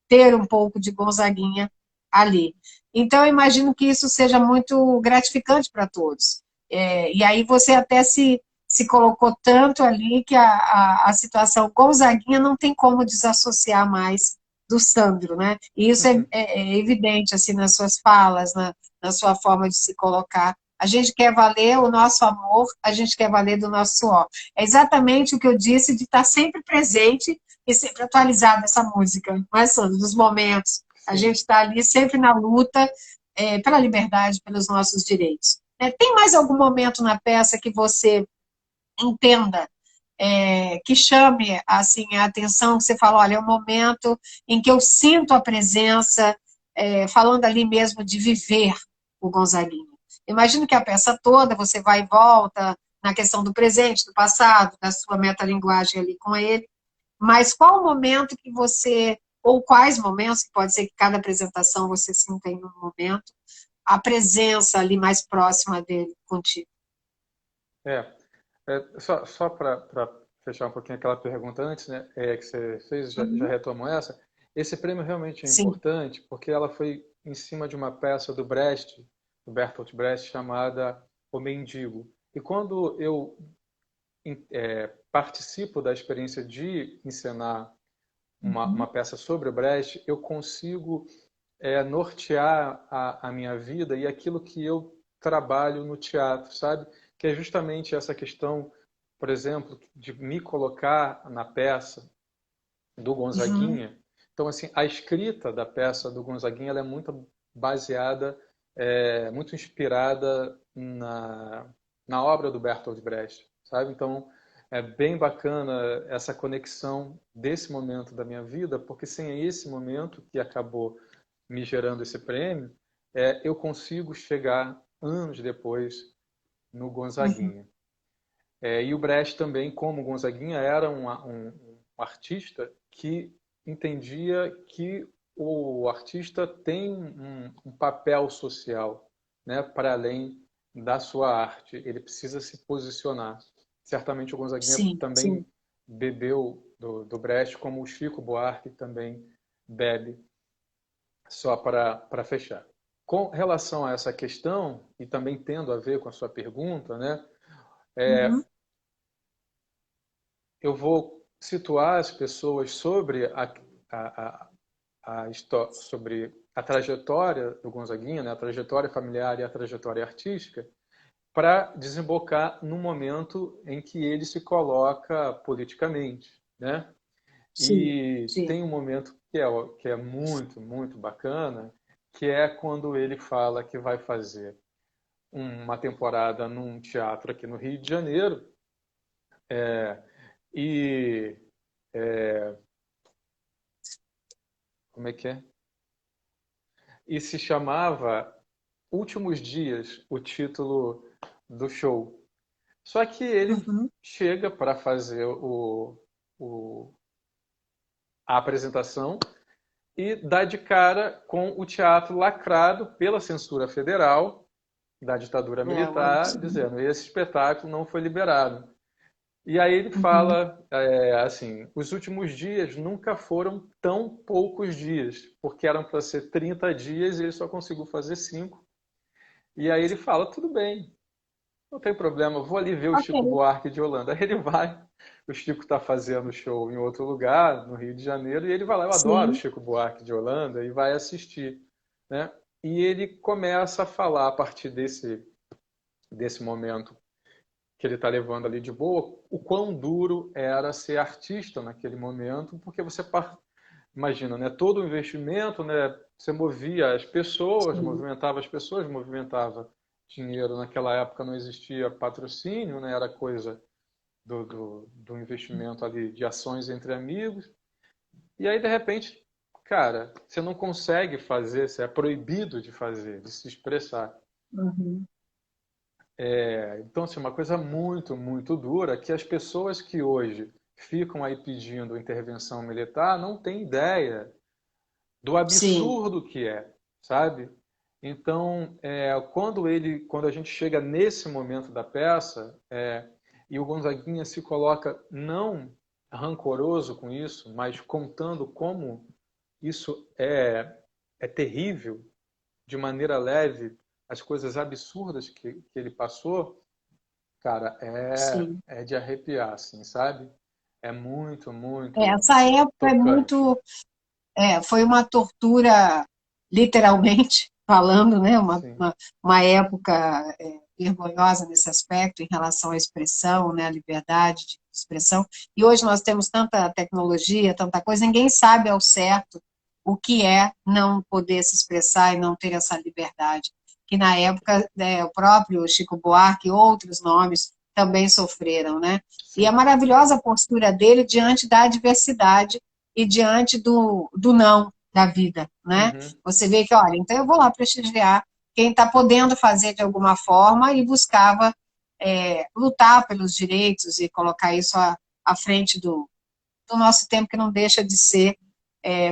ter um pouco de Gonzaguinha ali. Então, eu imagino que isso seja muito gratificante para todos. E aí você até se colocou tanto ali que a situação Gonzaguinha não tem como desassociar mais do Sandro, né? E isso uhum. é evidente, assim, nas suas falas, na sua forma de se colocar. A gente quer valer o nosso amor, a gente quer valer do nosso suor. É exatamente o que eu disse de estar sempre presente e sempre atualizado essa música, não é, Sandro? Nos momentos. A gente Sim. está ali sempre na luta pela liberdade, pelos nossos direitos. Tem mais algum momento na peça que você entenda que chame assim a atenção, que você fala, olha, é um momento em que eu sinto a presença, falando ali mesmo de viver o Gonzaguinha. Imagino que a peça toda, você vai e volta na questão do presente, do passado, da sua metalinguagem ali com ele, mas qual o momento que você, ou quais momentos, que pode ser que cada apresentação você sinta em um momento, a presença ali mais próxima dele contigo? É, só para fechar um pouquinho aquela pergunta antes, né, que você fez, já Uhum. retomo essa. Esse prêmio realmente é Sim. importante porque ela foi em cima de uma peça do Brecht, do Bertolt Brecht, chamada O Mendigo. E quando eu participo da experiência de encenar uma Uhum. peça sobre o Brecht, eu consigo nortear a minha vida e aquilo que eu trabalho no teatro, sabe? Que é justamente essa questão por exemplo, de me colocar na peça do Gonzaguinha. Então, assim, a escrita da peça do Gonzaguinha ela é muito baseada, muito inspirada na obra do Bertolt Brecht, sabe? Então, é bem bacana essa conexão desse momento da minha vida, porque sem esse momento que acabou me gerando esse prêmio, eu consigo chegar anos depois no Gonzaguinha. E o Brecht também, como Gonzaguinha, era um artista que entendia que o artista tem um papel social, né, para além da sua arte. Ele precisa se posicionar. Certamente o Gonzaguinha também bebeu do Brecht, como o Chico Buarque também bebe, só para fechar. Com relação a essa questão, e também tendo a ver com a sua pergunta, né, eu vou situar as pessoas sobre sobre a trajetória do Gonzaguinha, né, a trajetória familiar e a trajetória artística, para desembocar no momento em que ele se coloca politicamente, né? E tem um momento que é muito, muito bacana, que é quando ele fala que vai fazer uma temporada num teatro aqui no Rio de Janeiro, como é que é? E se chamava Últimos Dias, o título do show. Só que ele chega para fazer a apresentação e dá de cara com o teatro lacrado pela censura federal da ditadura militar, dizendo esse espetáculo não foi liberado. E aí ele fala assim, os últimos dias nunca foram tão poucos dias, porque eram para ser 30 dias e ele só conseguiu fazer 5. E aí ele fala, tudo bem, não tem problema, vou ali ver o Chico Buarque de Holanda. Aí ele vai, o Chico está fazendo show em outro lugar, no Rio de Janeiro, e ele vai lá, eu adoro o Chico Buarque de Holanda, e vai assistir, né? E ele começa a falar, a partir desse momento que ele está levando ali de boa, o quão duro era ser artista naquele momento, porque você imagina, né, todo o investimento, né, você movia as pessoas, movimentava as pessoas, movimentava dinheiro. Naquela época não existia patrocínio, né, era coisa do investimento ali de ações entre amigos. E aí, de repente, cara, você não consegue fazer, você é proibido de fazer, de se expressar. Então, assim, uma coisa muito, muito dura, que as pessoas que hoje ficam aí pedindo intervenção militar não têm ideia do absurdo que é, sabe? Então, quando a gente chega nesse momento da peça, e o Gonzaguinha se coloca não rancoroso com isso, mas contando como isso é terrível, de maneira leve, as coisas absurdas que ele passou, cara, é de arrepiar, assim, sabe? É muito, muito Essa época tocante. foi uma tortura, literalmente falando, né? Uma época vergonhosa nesse aspecto, em relação à expressão, né? À liberdade de expressão. E hoje nós temos tanta tecnologia, tanta coisa, ninguém sabe ao certo o que é não poder se expressar e não ter essa liberdade. Que na época, né, o próprio Chico Buarque e outros nomes também sofreram, né? E a maravilhosa postura dele diante da adversidade e diante do não da vida, né? Você vê que, olha, então eu vou lá prestigiar quem está podendo fazer de alguma forma e buscava lutar pelos direitos e colocar isso à frente do nosso tempo, que não deixa de ser,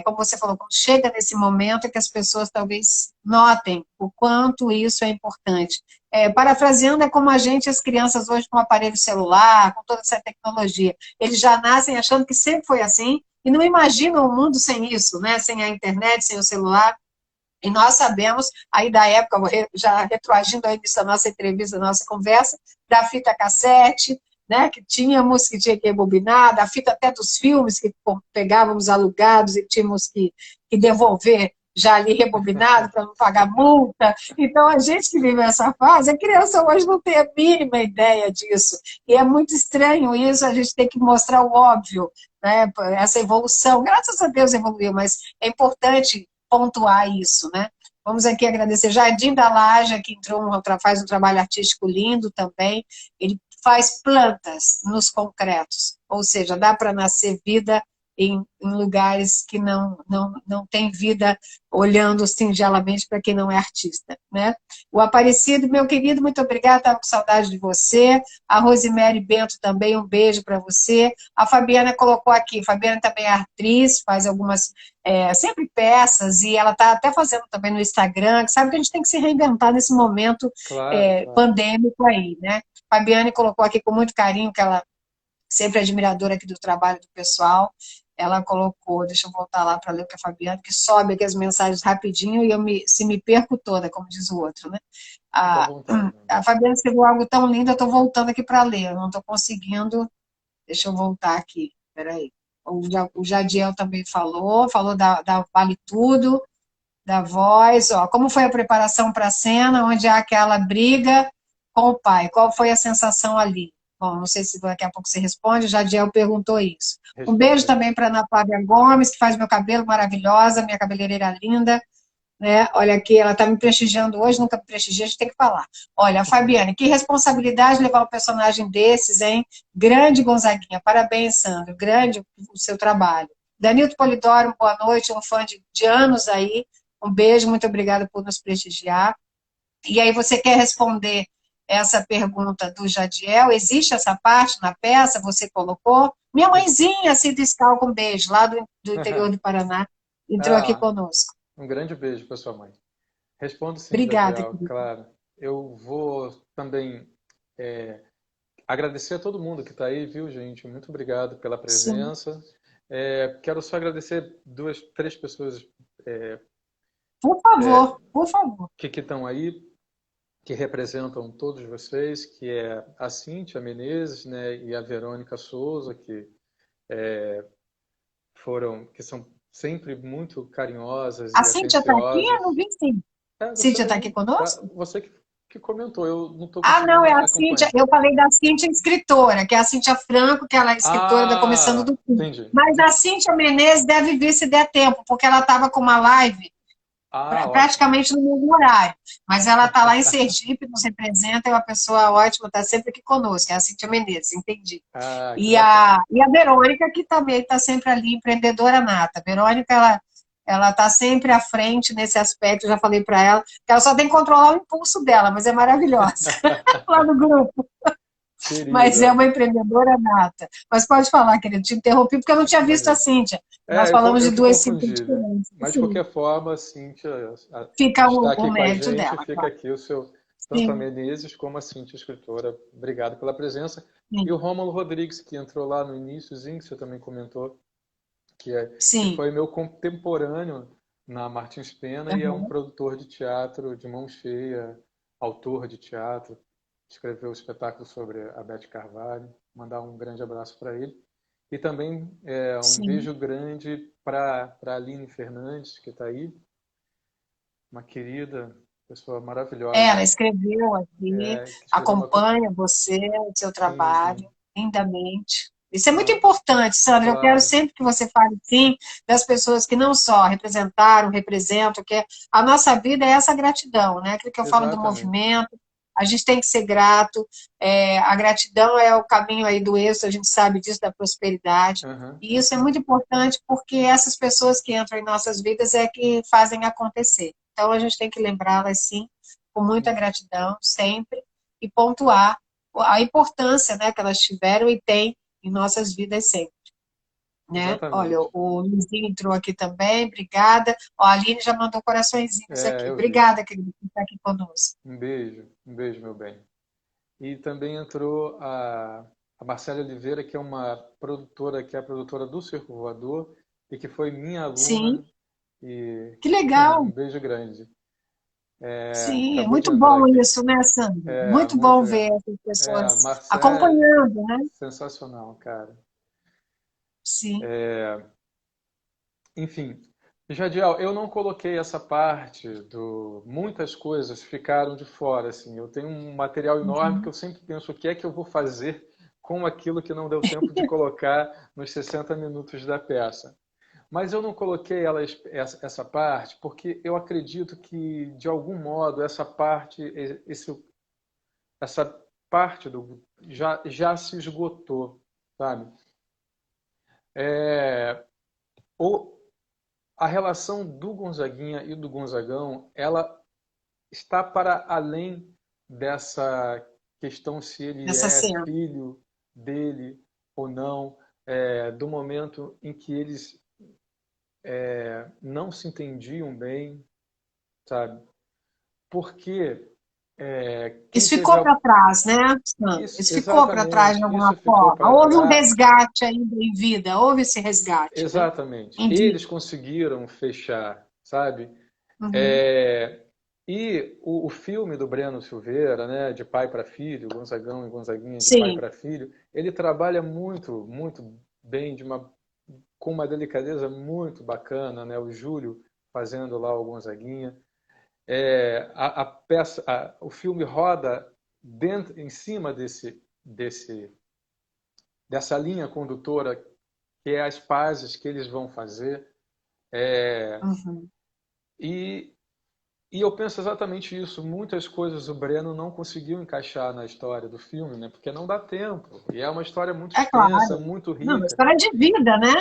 como você falou, quando chega nesse momento é que as pessoas talvez notem o quanto isso é importante. Parafraseando, é como a gente, as crianças hoje com o aparelho celular, com toda essa tecnologia, eles já nascem achando que sempre foi assim, e não imaginam o mundo sem isso, né? Sem a internet, sem o celular. E nós sabemos, aí da época, já retroagindo ao início da nossa entrevista, da nossa conversa, da fita cassete, né, que tínhamos, que tinha que rebobinar, da fita até dos filmes que pegávamos alugados e tínhamos que devolver já ali rebobinado para não pagar multa. Então, a gente que vive essa fase, a criança hoje não tem a mínima ideia disso. E é muito estranho isso, a gente tem que mostrar o óbvio, né? Essa evolução. Graças a Deus evoluiu, mas é importante pontuar isso, né? Vamos aqui agradecer Jardim da Laja, que faz um trabalho artístico lindo também. Ele faz plantas nos concretos, ou seja, dá para nascer vida em lugares que não tem vida, olhando singelamente para quem não é artista, né? O Aparecido, meu querido, muito obrigada, estava com saudade de você. A Rosemary Bento também, um beijo para você. A Fabiana colocou aqui, Fabiana também é atriz, faz algumas, sempre peças, e ela está até fazendo também no Instagram, que sabe que a gente tem que se reinventar nesse momento Claro. pandêmico aí, né? Fabiane colocou aqui com muito carinho, que ela sempre é admiradora aqui do trabalho do pessoal. Ela colocou, deixa eu voltar lá para ler o que a Fabiana, que sobe aqui as mensagens rapidinho e se me perco toda, como diz o outro, né? Fica à vontade. A Fabiana escreveu algo tão lindo, eu estou voltando aqui para ler, eu não estou conseguindo, deixa eu voltar aqui, peraí. O Jadiel também falou da Vale Tudo, da voz, ó, como foi a preparação para a cena, onde há aquela briga com o pai, qual foi a sensação ali? Bom, não sei se daqui a pouco você responde, o Jadiel perguntou isso. Um beijo também para a Ana Flávia Gomes, que faz meu cabelo maravilhosa, minha cabeleireira linda, né? Olha aqui, ela está me prestigiando hoje, nunca me prestigia, a gente tem que falar. Olha, Fabiane, que responsabilidade levar um personagem desses, hein? Grande Gonzaguinha, parabéns, Sandro, grande o seu trabalho. Danilton Polidoro, boa noite, um fã de anos aí, um beijo, muito obrigada por nos prestigiar. E aí você quer responder essa pergunta do Jadiel? Existe essa parte na peça? Você colocou? Minha mãezinha, Cida Scalco, um beijo, lá do interior do Paraná, entrou aqui conosco. Um grande beijo para sua mãe. Respondo sim, Obrigada, Jadiel, claro. Eu vou também agradecer a todo mundo que está aí, viu, gente? Muito obrigado pela presença. Quero só agradecer 2, 3 pessoas por favor. Que estão aí, que representam todos vocês, que é a Cíntia Menezes, né, e a Verônica Souza, que são sempre muito carinhosas e A Cíntia está aqui? Eu não vi, sim. Cíntia está aqui conosco? Você que comentou, eu não estou conseguindo não, é a acompanhar. Cíntia, eu falei da Cíntia escritora, que é a Cíntia Franco, que ela é escritora da Começando do Fim. Entendi. Mas a Cíntia Menezes deve vir se der tempo, porque ela estava com uma live praticamente no mesmo horário. Mas ela está lá em Sergipe, nos representa, é uma pessoa ótima, está sempre aqui conosco, é a Cíntia Menezes, entendi. E a Verônica, que também está sempre ali, empreendedora nata. A Verônica, ela está sempre à frente nesse aspecto, já falei para ela, que ela só tem que controlar o impulso dela, mas é maravilhosa, lá no grupo. Querida. Mas é uma empreendedora nata. Mas pode falar, querido, te interrompi porque eu não tinha visto a Cíntia. Nós falamos de 2 Cíntias diferentes. Mas, de qualquer forma, a Cíntia fica está aqui o com a gente, dela, fica claro. aqui o seu, tanto a Menezes como a Cíntia, escritora. Obrigado pela presença. E o Rômulo Rodrigues, que entrou lá no iníciozinho, que você também comentou, que foi meu contemporâneo na Martins Pena e é um produtor de teatro de mão cheia, autor de teatro, escreveu o espetáculo sobre a Beth Carvalho. Mandar um grande abraço para ele. E também um beijo grande para a Aline Fernandes, que está aí, uma querida, pessoa maravilhosa. Ela escreveu aqui, acompanha você, o seu trabalho, lindamente. Isso é muito importante, Sandra. Claro. Eu quero sempre que você fale, sim, das pessoas que não só representaram, representam, que a nossa vida é essa gratidão, né? Aquilo que eu falo do movimento, a gente tem que ser grato, a gratidão é o caminho aí do êxito, a gente sabe disso, da prosperidade, e isso é muito importante porque essas pessoas que entram em nossas vidas é que fazem acontecer. Então, a gente tem que lembrá-las, sim, com muita gratidão, sempre, e pontuar a importância, né, que elas tiveram e têm em nossas vidas sempre. Né? Olha, o Luizinho entrou aqui também, obrigada. A Aline já mandou coraçõezinhos aqui. Obrigada, querido, por estar aqui conosco. Um beijo, meu bem. E também entrou a Marcela Oliveira, que é uma produtora, que é a produtora do Circo Voador, e que foi minha aluna. Sim. E que legal. Um beijo grande. Sim, é muito bom aqui. Isso, né, Sandra? Muito bom ver essas pessoas acompanhando, né? Sensacional, cara. Sim. Enfim, Jadiel, eu não coloquei essa parte do... Muitas coisas ficaram de fora, assim. Eu tenho um material enorme que Uhum. eu sempre penso o que é que eu vou fazer com aquilo que não deu tempo de colocar nos 60 minutos da peça. Mas eu não coloquei essa parte porque eu acredito que, de algum modo, essa parte já se esgotou, sabe? É, o, a relação do Gonzaguinha e do Gonzagão, ela está para além dessa questão se ele Essa é cena. filho dele ou não, do momento em que eles não se entendiam bem, sabe? Porque quem Isso teve ficou para trás, né, Sandro? isso, Isso ficou para trás de exatamente, alguma isso ficou forma. para Houve um trás. resgate ainda em vida, houve esse resgate, né? Exatamente. Em vida. Eles conseguiram fechar, sabe? Uhum. É, e o filme do Breno Silveira, né, de pai para filho, Gonzagão e Gonzaguinha de pai Sim. para filho, ele trabalha muito, muito bem, com uma delicadeza muito bacana, né? O Júlio fazendo lá o Gonzaguinha. A peça, o filme roda em cima dessa linha condutora que é as pazes que eles vão fazer. Uhum. E, e eu penso exatamente isso. Muitas coisas o Breno não conseguiu encaixar na história do filme, né? Porque não dá tempo. E é uma história muito É extensa, claro. muito Não, uma rica. história de vida, né?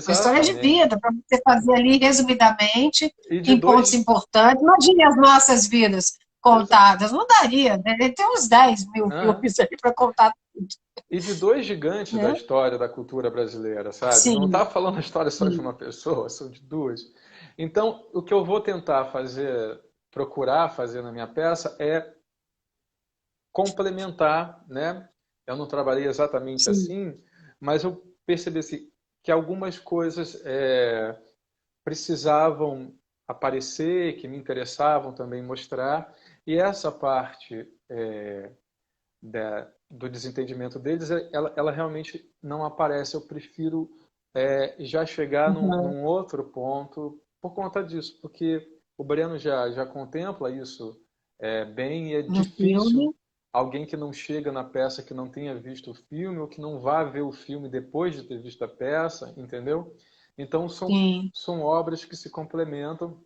Uma história de Exatamente. vida, para você fazer ali resumidamente, E de em pontos dois, importantes. Imagine as nossas vidas exa- contadas. Não daria, né? Tem uns 10.000 Aham. filmes aí para contar tudo, E de dois gigantes da né? história da cultura brasileira, sabe? Não Sim, está falando a história só de sim. uma pessoa, são de duas. Então, o que eu vou tentar fazer, procurar fazer na minha peça é complementar, né? Eu não trabalhei exatamente Sim. assim, mas eu percebi assim, que algumas coisas precisavam aparecer, que me interessavam também mostrar, e essa parte do desentendimento deles, ela realmente não aparece. Eu prefiro já chegar Uhum. num outro ponto por conta disso, porque o Breno já contempla isso bem, e é No filme, difícil alguém que não chega na peça que não tenha visto o filme ou que não vá ver o filme depois de ter visto a peça, entendeu? Então sim. são obras que se complementam,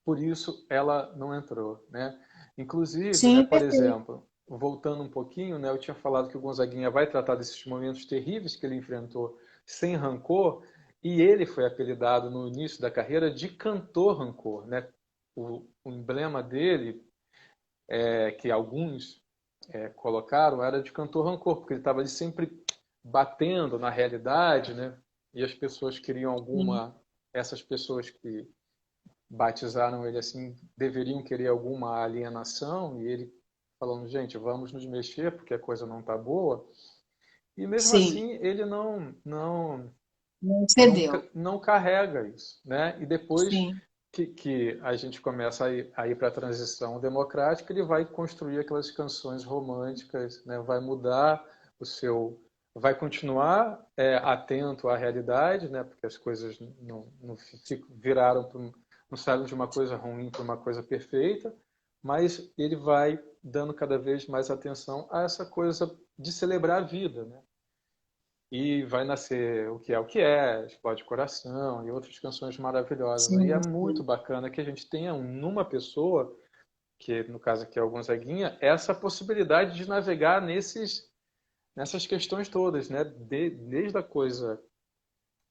por isso ela não entrou, né? Inclusive, né, Sim, por perfeito. exemplo, voltando um pouquinho, né, eu tinha falado que o Gonzaguinha vai tratar desses momentos terríveis que ele enfrentou sem rancor, e ele foi apelidado no início da carreira de cantor rancor, né? O emblema dele, que alguns colocaram, era de cantor rancor, porque ele estava ali sempre batendo na realidade, né? E as pessoas queriam Sim. essas pessoas que batizaram ele assim, deveriam querer alguma alienação, e ele falando, gente, vamos nos mexer porque a coisa não está boa. E mesmo Sim. assim, ele Não cedeu. não carrega isso, né? E depois Sim. que a gente começa a ir para a transição democrática, ele vai construir aquelas canções românticas, né? Vai mudar vai continuar atento à realidade, né? Porque as coisas não viraram não saíram de uma coisa ruim para uma coisa perfeita, mas ele vai dando cada vez mais atenção a essa coisa de celebrar a vida, né? E vai nascer o que é, Explode Coração e outras canções maravilhosas. E é Sim, muito sim. bacana que a gente tenha numa pessoa, que no caso aqui é o Gonzaguinha, essa possibilidade de navegar nessas questões todas, né? Desde a coisa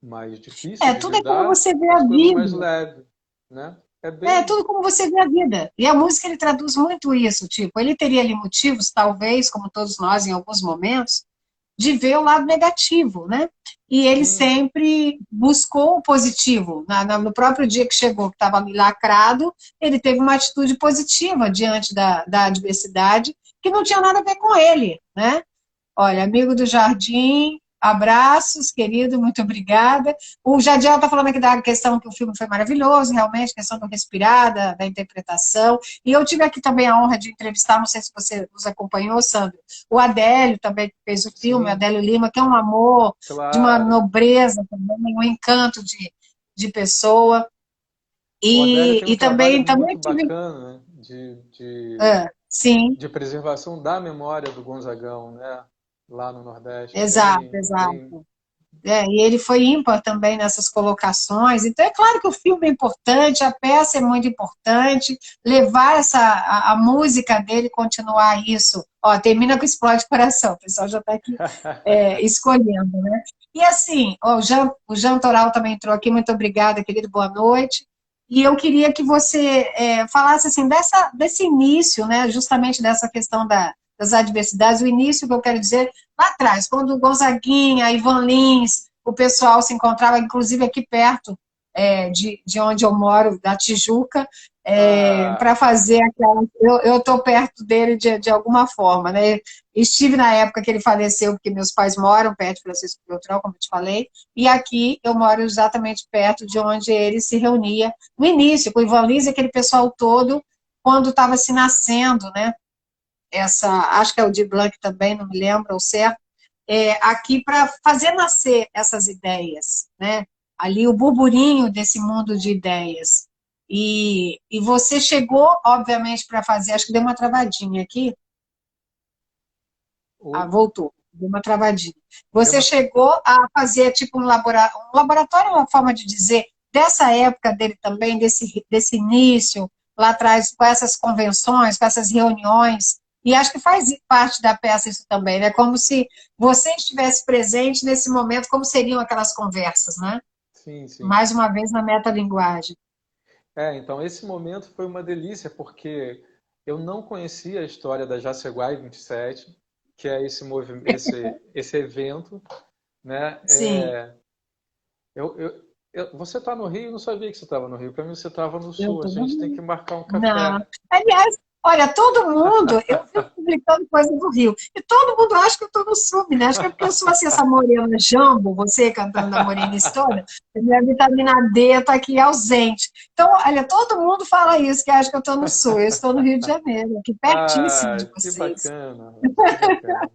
mais difícil de Tudo é como lidar você vê a às coisas mais vida. leves, né? É É bem... tudo como você vê a vida. E a música ele traduz muito isso, tipo, ele teria ali motivos, talvez, como todos nós em alguns momentos, de ver o lado negativo, né? E ele Sim, sempre buscou o positivo. No próprio dia que chegou, que estava ali lacrado, ele teve uma atitude positiva diante da adversidade, que não tinha nada a ver com ele, né? Olha, amigo do Jardim, abraços, querido, muito obrigada. O Jadiel está falando aqui da questão que o filme foi maravilhoso, realmente, questão do respirar, da interpretação. E eu tive aqui também a honra de entrevistar, não sei se você nos acompanhou, Sandro, o Adélio também que fez o filme, o sim, Adélio Lima, que é um amor, de uma claro. nobreza também, um encanto de pessoa. O Adélio tem um E trabalho também muito tive. bacana, né, Sim, de preservação da memória do Gonzagão, né, lá no Nordeste. exato, Bem, exato. E ele foi ímpar também nessas colocações. Então, é claro que o filme é importante, a peça é muito importante, levar a música dele, continuar isso. Ó, termina com Explode Coração, o pessoal já está aqui escolhendo, né? E assim, ó, o Jean Toral também entrou aqui, muito obrigada, querido, boa noite. E eu queria que você falasse assim, desse início, né, justamente dessa questão das adversidades, o início que eu quero dizer lá atrás, quando o Gonzaguinha, Ivan Lins, o pessoal se encontrava, inclusive aqui perto de onde eu moro, da Tijuca, para ah, fazer aquela. Eu estou perto dele de alguma forma, né? Estive na época que ele faleceu, porque meus pais moram perto de Francisco Beltrão, como eu te falei, e aqui eu moro exatamente perto de onde ele se reunia no início, com o Ivan Lins e aquele pessoal todo, quando estava se nascendo, né? Acho que é o de Blanc também, não me lembro ao certo, aqui para fazer nascer essas ideias, né? Ali o burburinho desse mundo de ideias. E você chegou, obviamente, para fazer, acho que deu uma travadinha aqui. Ah, o, voltou, deu uma travadinha. deu Você uma, chegou a fazer tipo um laboratório, é uma forma de dizer, dessa época dele também, desse início, lá atrás, com essas convenções, com essas reuniões, e acho que faz parte da peça isso também, né? Como se você estivesse presente nesse momento, como seriam aquelas conversas, né? sim, sim. Mais uma vez na metalinguagem. Então esse momento foi uma delícia, porque eu não conhecia a história da Jaceguai 27, que é esse evento, né? Sim, Você está no Rio? Eu não sabia que você estava no Rio. Para mim, você estava no eu Sul. A estou. gente tem que marcar um Não. café. Aliás, olha, todo mundo, eu fico publicando coisa do Rio, e todo mundo acha que eu estou no sub, né? Acho que é porque eu sou assim, essa morena jambo, você cantando da morenice toda, minha vitamina D está aqui ausente. Então, olha, todo mundo fala isso, que acha que eu estou no sul, eu estou no Rio de Janeiro, aqui pertíssimo Ah, de que vocês. bacana, Rose, que bacana.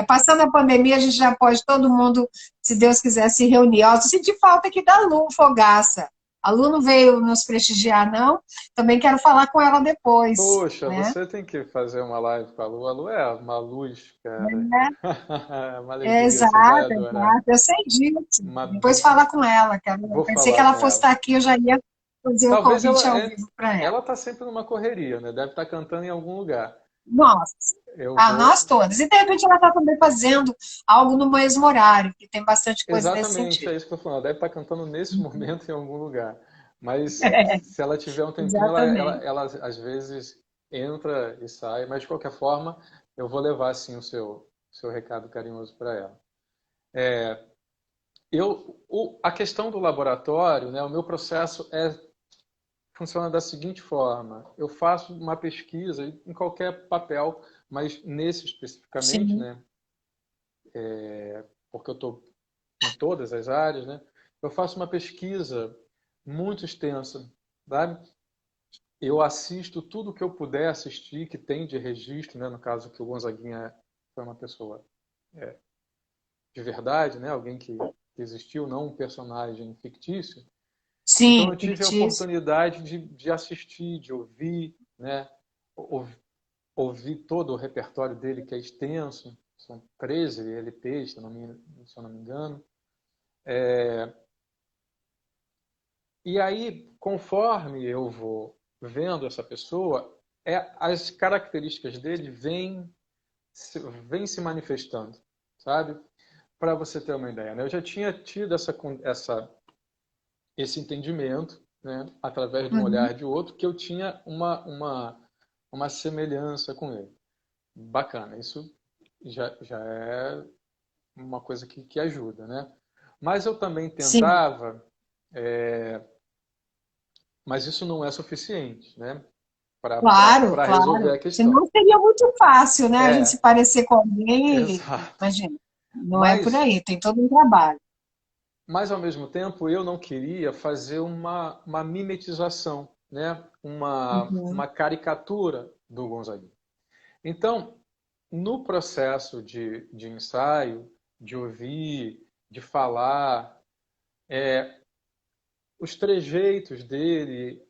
Passando a pandemia, a gente já pode, todo mundo, se Deus quiser, se reunir. Ó, eu senti falta aqui da Lu Fogaça. A Lu não veio nos prestigiar, não. Também quero falar com ela depois, Poxa, né? você tem que fazer uma live com a Lu. A Lu é uma luz, cara. É uma alegria, você vai Exato, adorar. exato. Eu sei disso. Uma... Depois falar com ela, cara. Eu Vou pensei que falar ela com fosse ela. estar aqui, eu já ia fazer o Talvez convite ao vivo para ela. ela tá sempre numa correria, né? Deve estar cantando em algum lugar. Nossa, Eu vou. nós todas. E de repente ela está também fazendo algo no mesmo horário, que tem bastante coisa nesse Exatamente, sentido. é isso que eu tô falando. Ela deve estar cantando nesse momento em algum lugar. Mas se ela tiver um tempinho, Exatamente. ela às vezes entra e sai. Mas de qualquer forma, eu vou levar sim seu recado carinhoso para ela. A questão do laboratório, né, o meu processo funciona da seguinte forma: eu faço uma pesquisa em qualquer papel, mas nesse especificamente, Sim, né, porque eu estou em todas as áreas, né, eu faço uma pesquisa muito extensa, sabe? Eu assisto tudo que eu puder assistir, que tem de registro, né, no caso que o Gonzaguinha foi uma pessoa de verdade, né, alguém que existiu, não um personagem fictício. Então sim, eu tive a fictício. oportunidade de assistir, de ouvir, né? Ouvir todo o repertório dele, que é extenso, são 13 LPs, se eu não me engano. E aí, conforme eu vou vendo essa pessoa, as características dele vêm se manifestando, sabe? Para você ter uma ideia, né? Eu já tinha tido esse entendimento, né, através de um olhar Uhum. de outro, que eu tinha uma semelhança com ele. Bacana, isso já é uma coisa que ajuda, né? Mas eu também Sim, tentava, mas isso não é suficiente, né, claro, para resolver claro. a questão. Senão seria muito fácil, né? A gente se É, parecer com alguém exato. imagina, não é por Mas, aí, tem todo um trabalho. mas ao mesmo tempo, eu não queria fazer uma mimetização, né, Uhum. uma caricatura do Gonzaguinha. Então, no processo de ensaio, de ouvir, de falar, os trejeitos dele,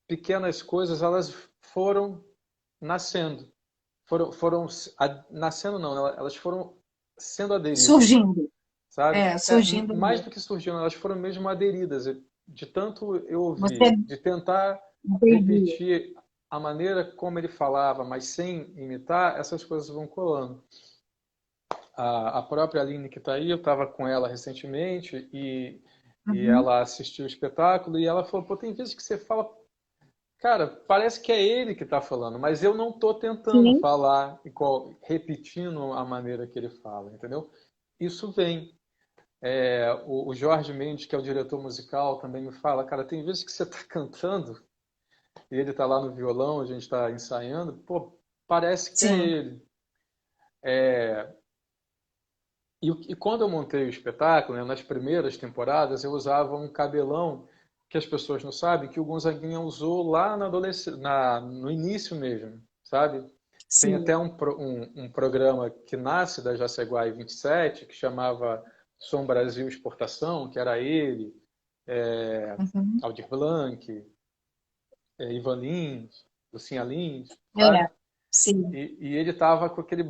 pequenas coisas, elas foram nascendo. Nascendo não, elas foram sendo aderidas, Surgindo. sabe? Surgindo Mais mesmo. do que surgindo, elas foram mesmo aderidas. De tanto eu Você ouvir, de tentar entendi. repetir a maneira como ele falava, mas sem imitar, essas coisas vão colando. A própria Aline que está aí, eu estava com ela recentemente e Uhum. ela assistiu o espetáculo e ela falou, pô, tem vezes que você fala, cara, parece que é ele que está falando, mas eu não estou tentando Sim, falar igual, repetindo a maneira que ele fala, entendeu? Isso vem. O Jorge Mendes, que é o diretor musical, também me fala, cara, tem vezes que você está cantando e ele está lá no violão, a gente está ensaiando, pô, parece que é sim. ele. E quando eu montei o espetáculo, né, nas primeiras temporadas, eu usava um cabelão que as pessoas não sabem, que o Gonzaguinha usou lá no início mesmo, sabe? Tem Sim. até um programa que nasce da Jaceguai 27, que chamava Som Brasil Exportação, que era ele, Uhum. Aldir Blanc, Ivan Lins, Lucinha Lins, sabe? É, sim. E ele tava com aquele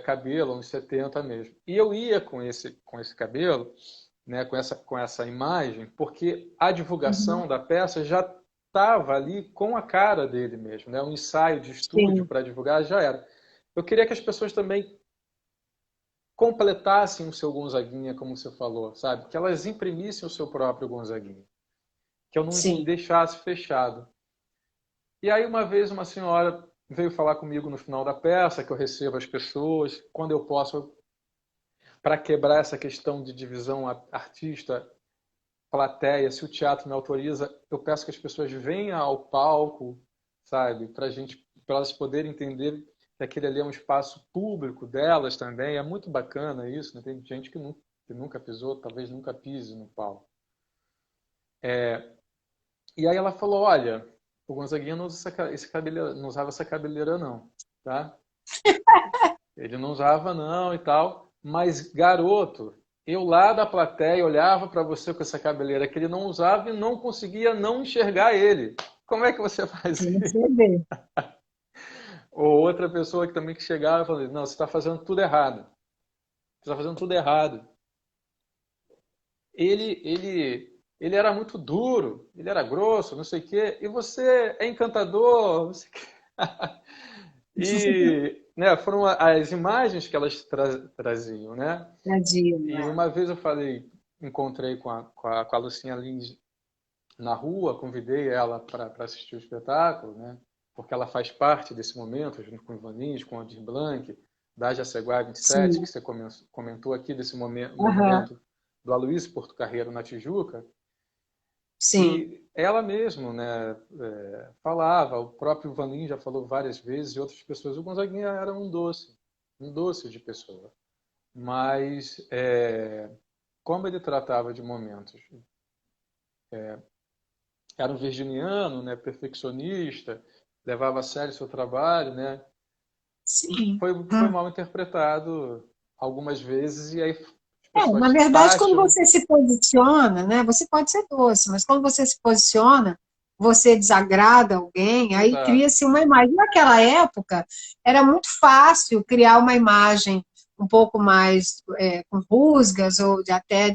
cabelo, uns 70 mesmo. E eu ia com esse cabelo, né, com essa imagem, porque a Uhum. divulgação da peça já estava ali com a cara dele mesmo, né? Um ensaio de estúdio Sim, para divulgar já era. Eu queria que as pessoas também completassem o seu Gonzaguinha, como você falou, sabe? Que elas imprimissem o seu próprio Gonzaguinha. Que eu não sim. deixasse fechado. E aí uma vez uma senhora veio falar comigo no final da peça, que eu recebo as pessoas, quando eu posso, para quebrar essa questão de divisão artista, plateia, se o teatro me autoriza, eu peço que as pessoas venham ao palco, sabe, para elas poderem entender que aquele ali é um espaço público delas também. É muito bacana isso, né? Tem gente que nunca pisou, talvez nunca pise no palco. E aí ela falou, olha, o Gonzaguinha não usa não usava essa cabeleira não, tá? Ele não usava não e tal, mas garoto, eu lá da plateia olhava para você com essa cabeleira que ele não usava e não conseguia não enxergar ele. Como é que você faz isso? Você vê. Ou outra pessoa que também que chegava e falava, não, você está fazendo tudo errado. Você está fazendo tudo errado. Ele era muito duro, ele era grosso, não sei o quê, e você é encantador, não sei o quê. E né, foram as imagens que elas traziam, né? Tadinho, E né? uma vez eu falei, encontrei com a Lucinha Lins na rua, convidei ela para assistir o espetáculo, né? Porque ela faz parte desse momento, junto com o Ivan Lins, com o Aldir Blanc, da Jaceguá 27, que Sim. você comentou aqui, desse Aham. movimento do Aloysio Porto Carreiro na Tijuca. Sim. E ela mesma, né, falava, o próprio Ivan Lins já falou várias vezes, e outras pessoas, o Gonzaguinha era um doce de pessoa. Mas como ele tratava de momentos, era um virginiano, né, perfeccionista, levava a sério o seu trabalho, né, Sim. foi mal interpretado algumas vezes e aí as Na pessoas verdade, quando acham, você se posiciona, né, você pode ser doce, mas quando você se posiciona, você desagrada alguém, aí exato, cria-se uma imagem. Naquela época, era muito fácil criar uma imagem um pouco mais com rusgas, ou até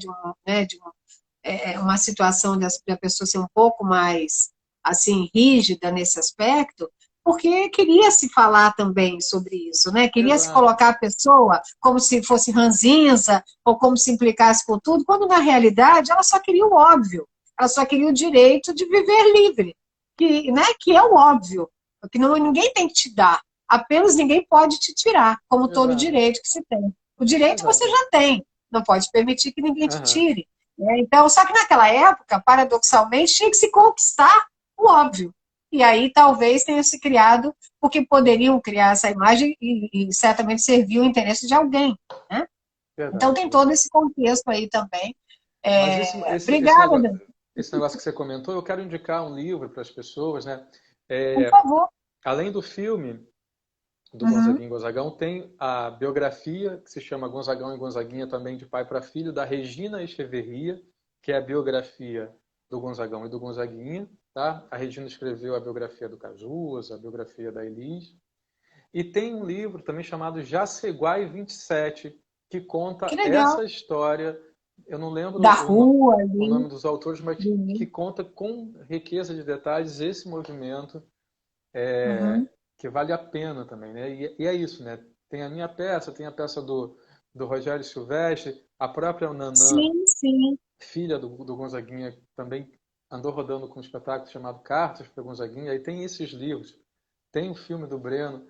uma situação da pessoa ser um pouco mais assim rígida nesse aspecto, porque queria se falar também sobre isso, né? Queria se exato, colocar a pessoa como se fosse ranzinza ou como se implicasse com tudo, quando na realidade ela só queria o óbvio, ela só queria o direito de viver livre, que é o óbvio, que não, ninguém tem que te dar, apenas ninguém pode te tirar, como todo exato, direito que se tem. O direito você exato. já tem, não pode permitir que ninguém te Aham, tire. Então, só que naquela época, paradoxalmente, tinha que se conquistar o óbvio. E aí talvez tenha se criado, porque poderiam criar essa imagem e certamente serviu o interesse de alguém. Né? Então verdade, tem todo verdade. esse contexto aí também. Mas esse Obrigada, negócio, Dan. esse negócio que você comentou, eu quero indicar um livro para as pessoas, né? Por É, favor. além do filme do Uhum. Gonzaguinha e Gonzagão, tem a biografia que se chama Gonzagão e Gonzaguinha também de pai para filho, da Regina Echeverria, que é a biografia do Gonzagão e do Gonzaguinha. Tá? A Regina escreveu a biografia do Cazuza, a biografia da Elis. E tem um livro também chamado Jaceguai 27, que Que conta legal. essa história. Eu não lembro Da rua o ali. nome dos autores, mas que conta com riqueza de detalhes esse movimento, Uhum. que vale a pena também. Né? E é isso, né? Tem a minha peça, tem a peça do Rogério Silvestre, a própria Nanã, Sim, sim. filha do Gonzaguinha, também andou rodando com um espetáculo chamado Cartas para Gonzaguinha. Aí tem esses livros, tem o filme do Breno.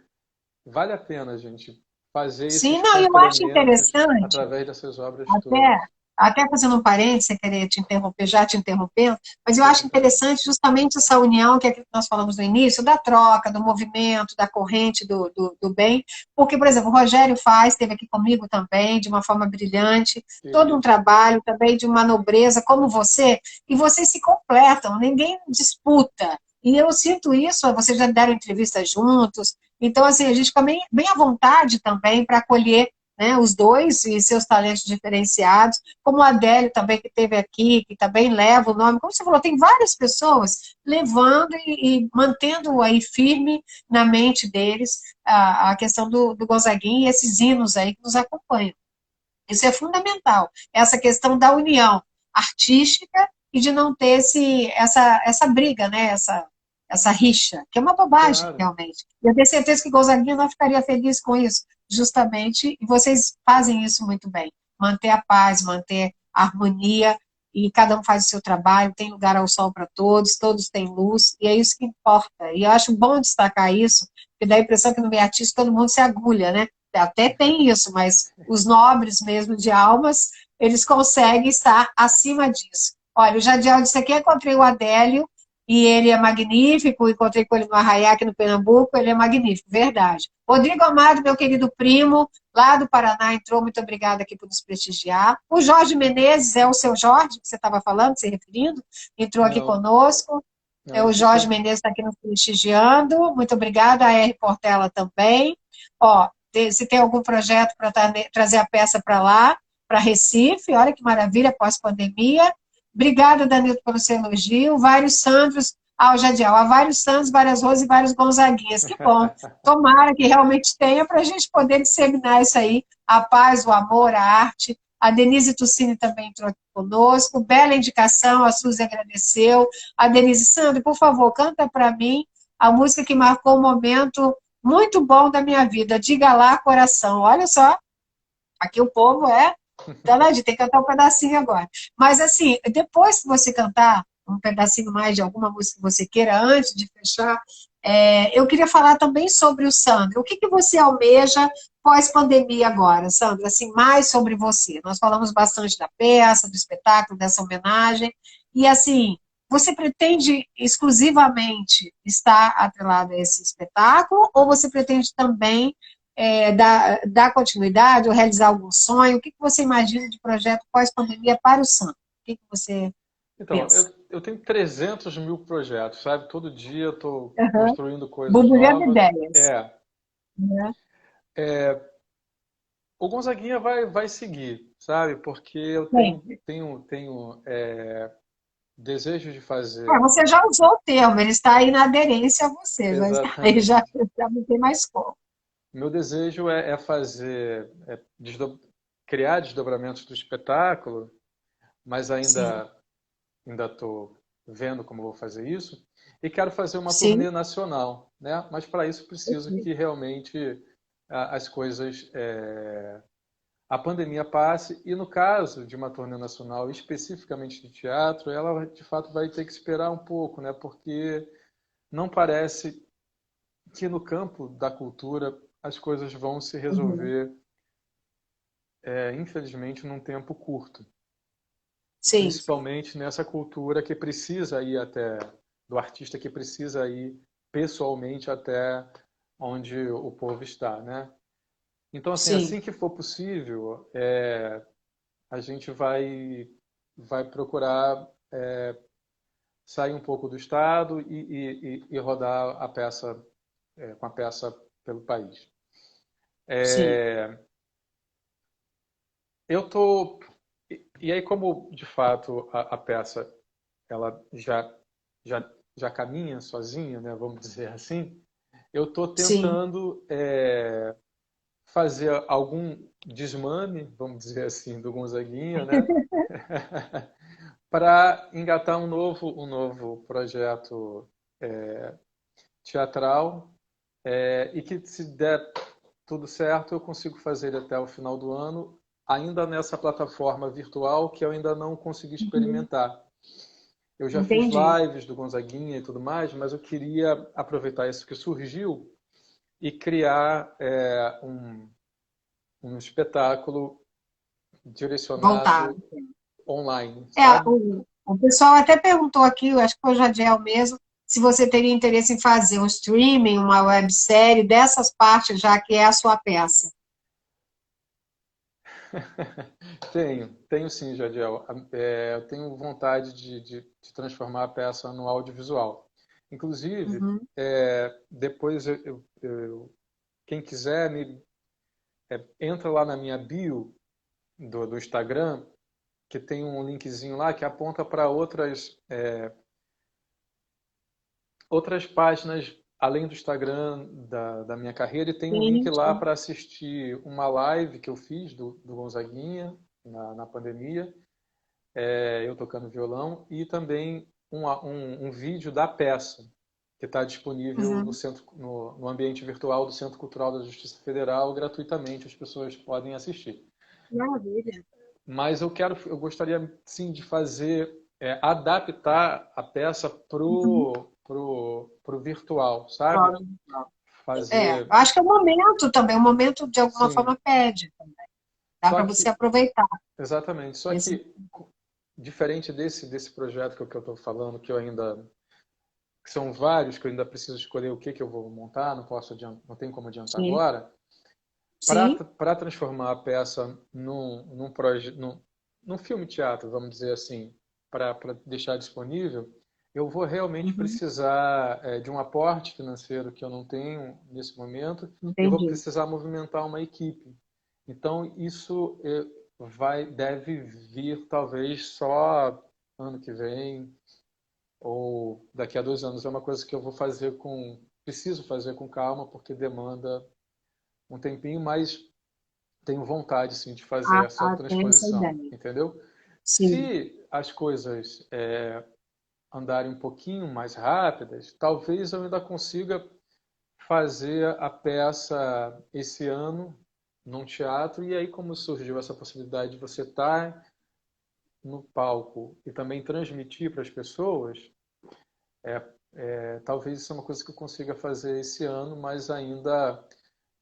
Vale a pena a gente fazer Sim, esses não, eu acho complementos interessante. através dessas obras Até, todas. até fazendo um parênteses, sem querer te interromper, já te interrompendo, mas eu acho Fica tranquilo. interessante justamente essa união que é aquilo que nós falamos no início, da troca, do movimento, da corrente do bem, porque, por exemplo, o Rogério Faz, esteve aqui comigo também, de uma forma brilhante, todo um Isso. trabalho também de uma nobreza, como você, e vocês se completam, ninguém disputa, e eu sinto isso, vocês já deram entrevistas juntos, então, assim, a gente fica bem à vontade também para acolher, né, os dois e seus talentos diferenciados, como o Adélio também, que esteve aqui, que também leva o nome, como você falou, tem várias pessoas levando e mantendo aí firme na mente deles a questão do Gonzaguinha e esses hinos aí que nos acompanham. Isso é fundamental, essa questão da união artística e de não ter essa briga, né, essa rixa, que é uma bobagem, Claro. realmente. Eu tenho certeza que Gonzaguinha não ficaria feliz com isso, justamente, e vocês fazem isso muito bem. Manter a paz, manter a harmonia, e cada um faz o seu trabalho, tem lugar ao sol para todos, todos têm luz, e é isso que importa. E eu acho bom destacar isso, porque dá a impressão que no meio artístico todo mundo se agulha, né? Até tem isso, mas os nobres mesmo de almas, eles conseguem estar acima disso. Olha, o Jadiel disse aqui, encontrei o Adélio, e ele é magnífico, encontrei com ele no Arraiá, aqui no Pernambuco, ele é magnífico, verdade. Rodrigo Amado, meu querido primo, lá do Paraná, entrou, muito obrigada aqui por nos prestigiar. O Jorge Menezes, é o seu Jorge, que você estava falando, se referindo, entrou aqui Não, conosco. não, O esse Jorge é... Menezes está aqui nos prestigiando, muito obrigada, a R. Portela também. Ó, se tem algum projeto para trazer a peça para lá, para Recife, olha que maravilha, pós-pandemia. Obrigada, Danilo, pelo seu elogio. Vários Sandros, o Jadiel, há vários Sandros, várias Rosas e vários Gonzaguinhas. Que bom. Tomara que realmente tenha para a gente poder disseminar isso aí, a paz, o amor, a arte. A Denise Tuccini também entrou aqui conosco. Bela indicação, a Suzy agradeceu. A Denise, Sandro, por favor, canta para mim a música que marcou um momento muito bom da minha vida. Diga lá, coração. Olha só, aqui o povo é danadinho, tem que cantar um pedacinho agora. Mas, assim, depois que você cantar um pedacinho mais de alguma música que você queira, antes de fechar, eu queria falar também sobre o Sandro. O que, que você almeja pós-pandemia agora, Sandro? Assim, mais sobre você. Nós falamos bastante da peça, do espetáculo, dessa homenagem. E, assim, você pretende exclusivamente estar atrelado a esse espetáculo ou você pretende também dar continuidade ou realizar algum sonho? O que você imagina de projeto pós-pandemia para o Santos? O que você Então, pensa? eu tenho 300 mil projetos, sabe? Todo dia eu estou Uhum. construindo coisas Borbulhando novas. ideias. Né? O Gonzaguinha vai seguir, sabe? Porque eu Sempre. tenho desejo de fazer Você já usou o termo, ele está aí na aderência a você, mas aí já, exatamente. já não tem mais como. Meu desejo é fazer, criar desdobramentos do espetáculo, mas Sim, ainda estou vendo como vou fazer isso. E quero fazer uma sim. turnê nacional, né? Mas para isso preciso que realmente as coisas, a pandemia passe. E no caso de uma turnê nacional, especificamente de teatro, ela de fato vai ter que esperar um pouco, né? Porque não parece que no campo da cultura as coisas vão se Uhum. resolver, infelizmente, num tempo curto. Sim, Principalmente nessa cultura que precisa ir até, do artista que precisa ir pessoalmente até onde o povo está, né? Então, sim. assim que for possível, a gente vai procurar sair um pouco do estado e rodar a peça, com a peça pelo país. Sim. Eu tô e aí como de fato a peça ela já caminha sozinha, né, vamos dizer assim, eu estou Sim. tentando fazer algum desmame, vamos dizer assim, do Gonzaguinha, né, para engatar um novo projeto teatral, e que, se der tudo certo, eu consigo fazer ele até o final do ano, ainda nessa plataforma virtual que eu ainda não consegui experimentar. Eu já fiz Entendi. lives do Gonzaguinha e tudo mais, mas eu queria aproveitar isso que surgiu e criar um espetáculo Voltado. direcionado online, É, sabe? o pessoal até perguntou aqui, eu acho que foi o Jadiel mesmo, se você teria interesse em fazer um streaming, uma websérie dessas partes, já que é a sua peça. Tenho sim, Jadiel. Eu tenho vontade de transformar a peça no audiovisual. Inclusive, Uhum. depois quem quiser, entra lá na minha bio do Instagram, que tem um linkzinho lá que aponta para outras páginas além do Instagram da minha carreira, e tem um link Sim, lá sim. para assistir uma live que eu fiz do Gonzaguinha na pandemia, eu tocando violão, e também um vídeo da peça que está disponível Uhum. no ambiente virtual do Centro Cultural da Justiça Federal, gratuitamente, as pessoas podem assistir. Maravilha. Mas eu gostaria sim de fazer, adaptar a peça Uhum. pro virtual, sabe? Fazer. Acho que é o momento também, o momento de alguma Sim. forma pede. Dá Só para você que, aproveitar exatamente, só esse. que, diferente desse projeto que eu estou falando, que são vários, que eu ainda preciso escolher o que eu vou montar, não posso adiantar, não tem como adiantar Sim, agora, sim. para transformar a peça num filme-teatro, vamos dizer assim, para deixar disponível, eu vou realmente Uhum. precisar de um aporte financeiro que eu não tenho nesse momento, e eu vou Entendi. precisar movimentar uma equipe. Então, isso deve vir talvez só ano que vem, ou daqui a 2 anos. É uma coisa que eu preciso fazer com calma, porque demanda um tempinho, mas tenho vontade, sim, de fazer essa Tem essa transposição, ideia. entendeu? Sim, Se as coisas andarem um pouquinho mais rápidas, talvez eu ainda consiga fazer a peça esse ano num teatro, e aí, como surgiu essa possibilidade de você estar no palco e também transmitir para as pessoas, talvez isso é uma coisa que eu consiga fazer esse ano, mas ainda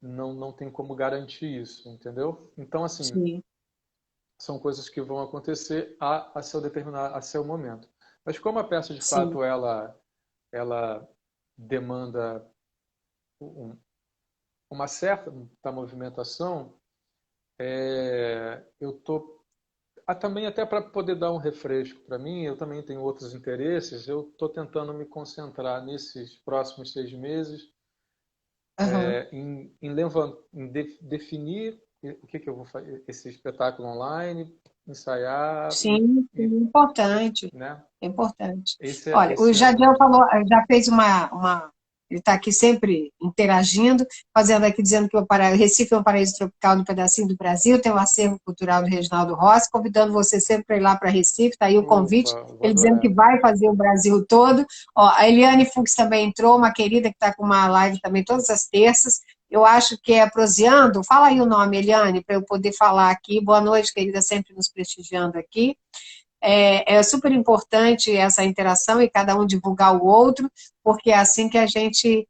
não tem como garantir isso, entendeu? Então, assim, sim, são coisas que vão acontecer a seu momento. Mas como a peça, de sim. fato, ela demanda um- uma certa movimentação, eu tô também, até para poder dar um refresco para mim, eu também tenho outros interesses, eu estou tentando me concentrar nesses próximos 6 meses Aham. definir o que eu vou fazer, esse espetáculo online, ensaiar Sim, sim, importante. né? É importante. Esse é, Olha, o esse é Jadiel o... falou, já fez ele está aqui sempre interagindo, fazendo aqui, dizendo que o Recife é um paraíso tropical no pedacinho do Brasil, tem um acervo cultural do Reginaldo Rossi, convidando você sempre para ir lá para Recife, está aí o convite, Opa, vou ele dizendo que adorar. vai fazer o Brasil todo. Ó, a Eliane Fux também entrou, uma querida que está com uma live também todas as terças, eu acho que é Prosiando, fala aí o nome, Eliane, para eu poder falar aqui. Boa noite, querida, sempre nos prestigiando aqui. É super importante essa interação e cada um divulgar o outro, porque é assim que a gente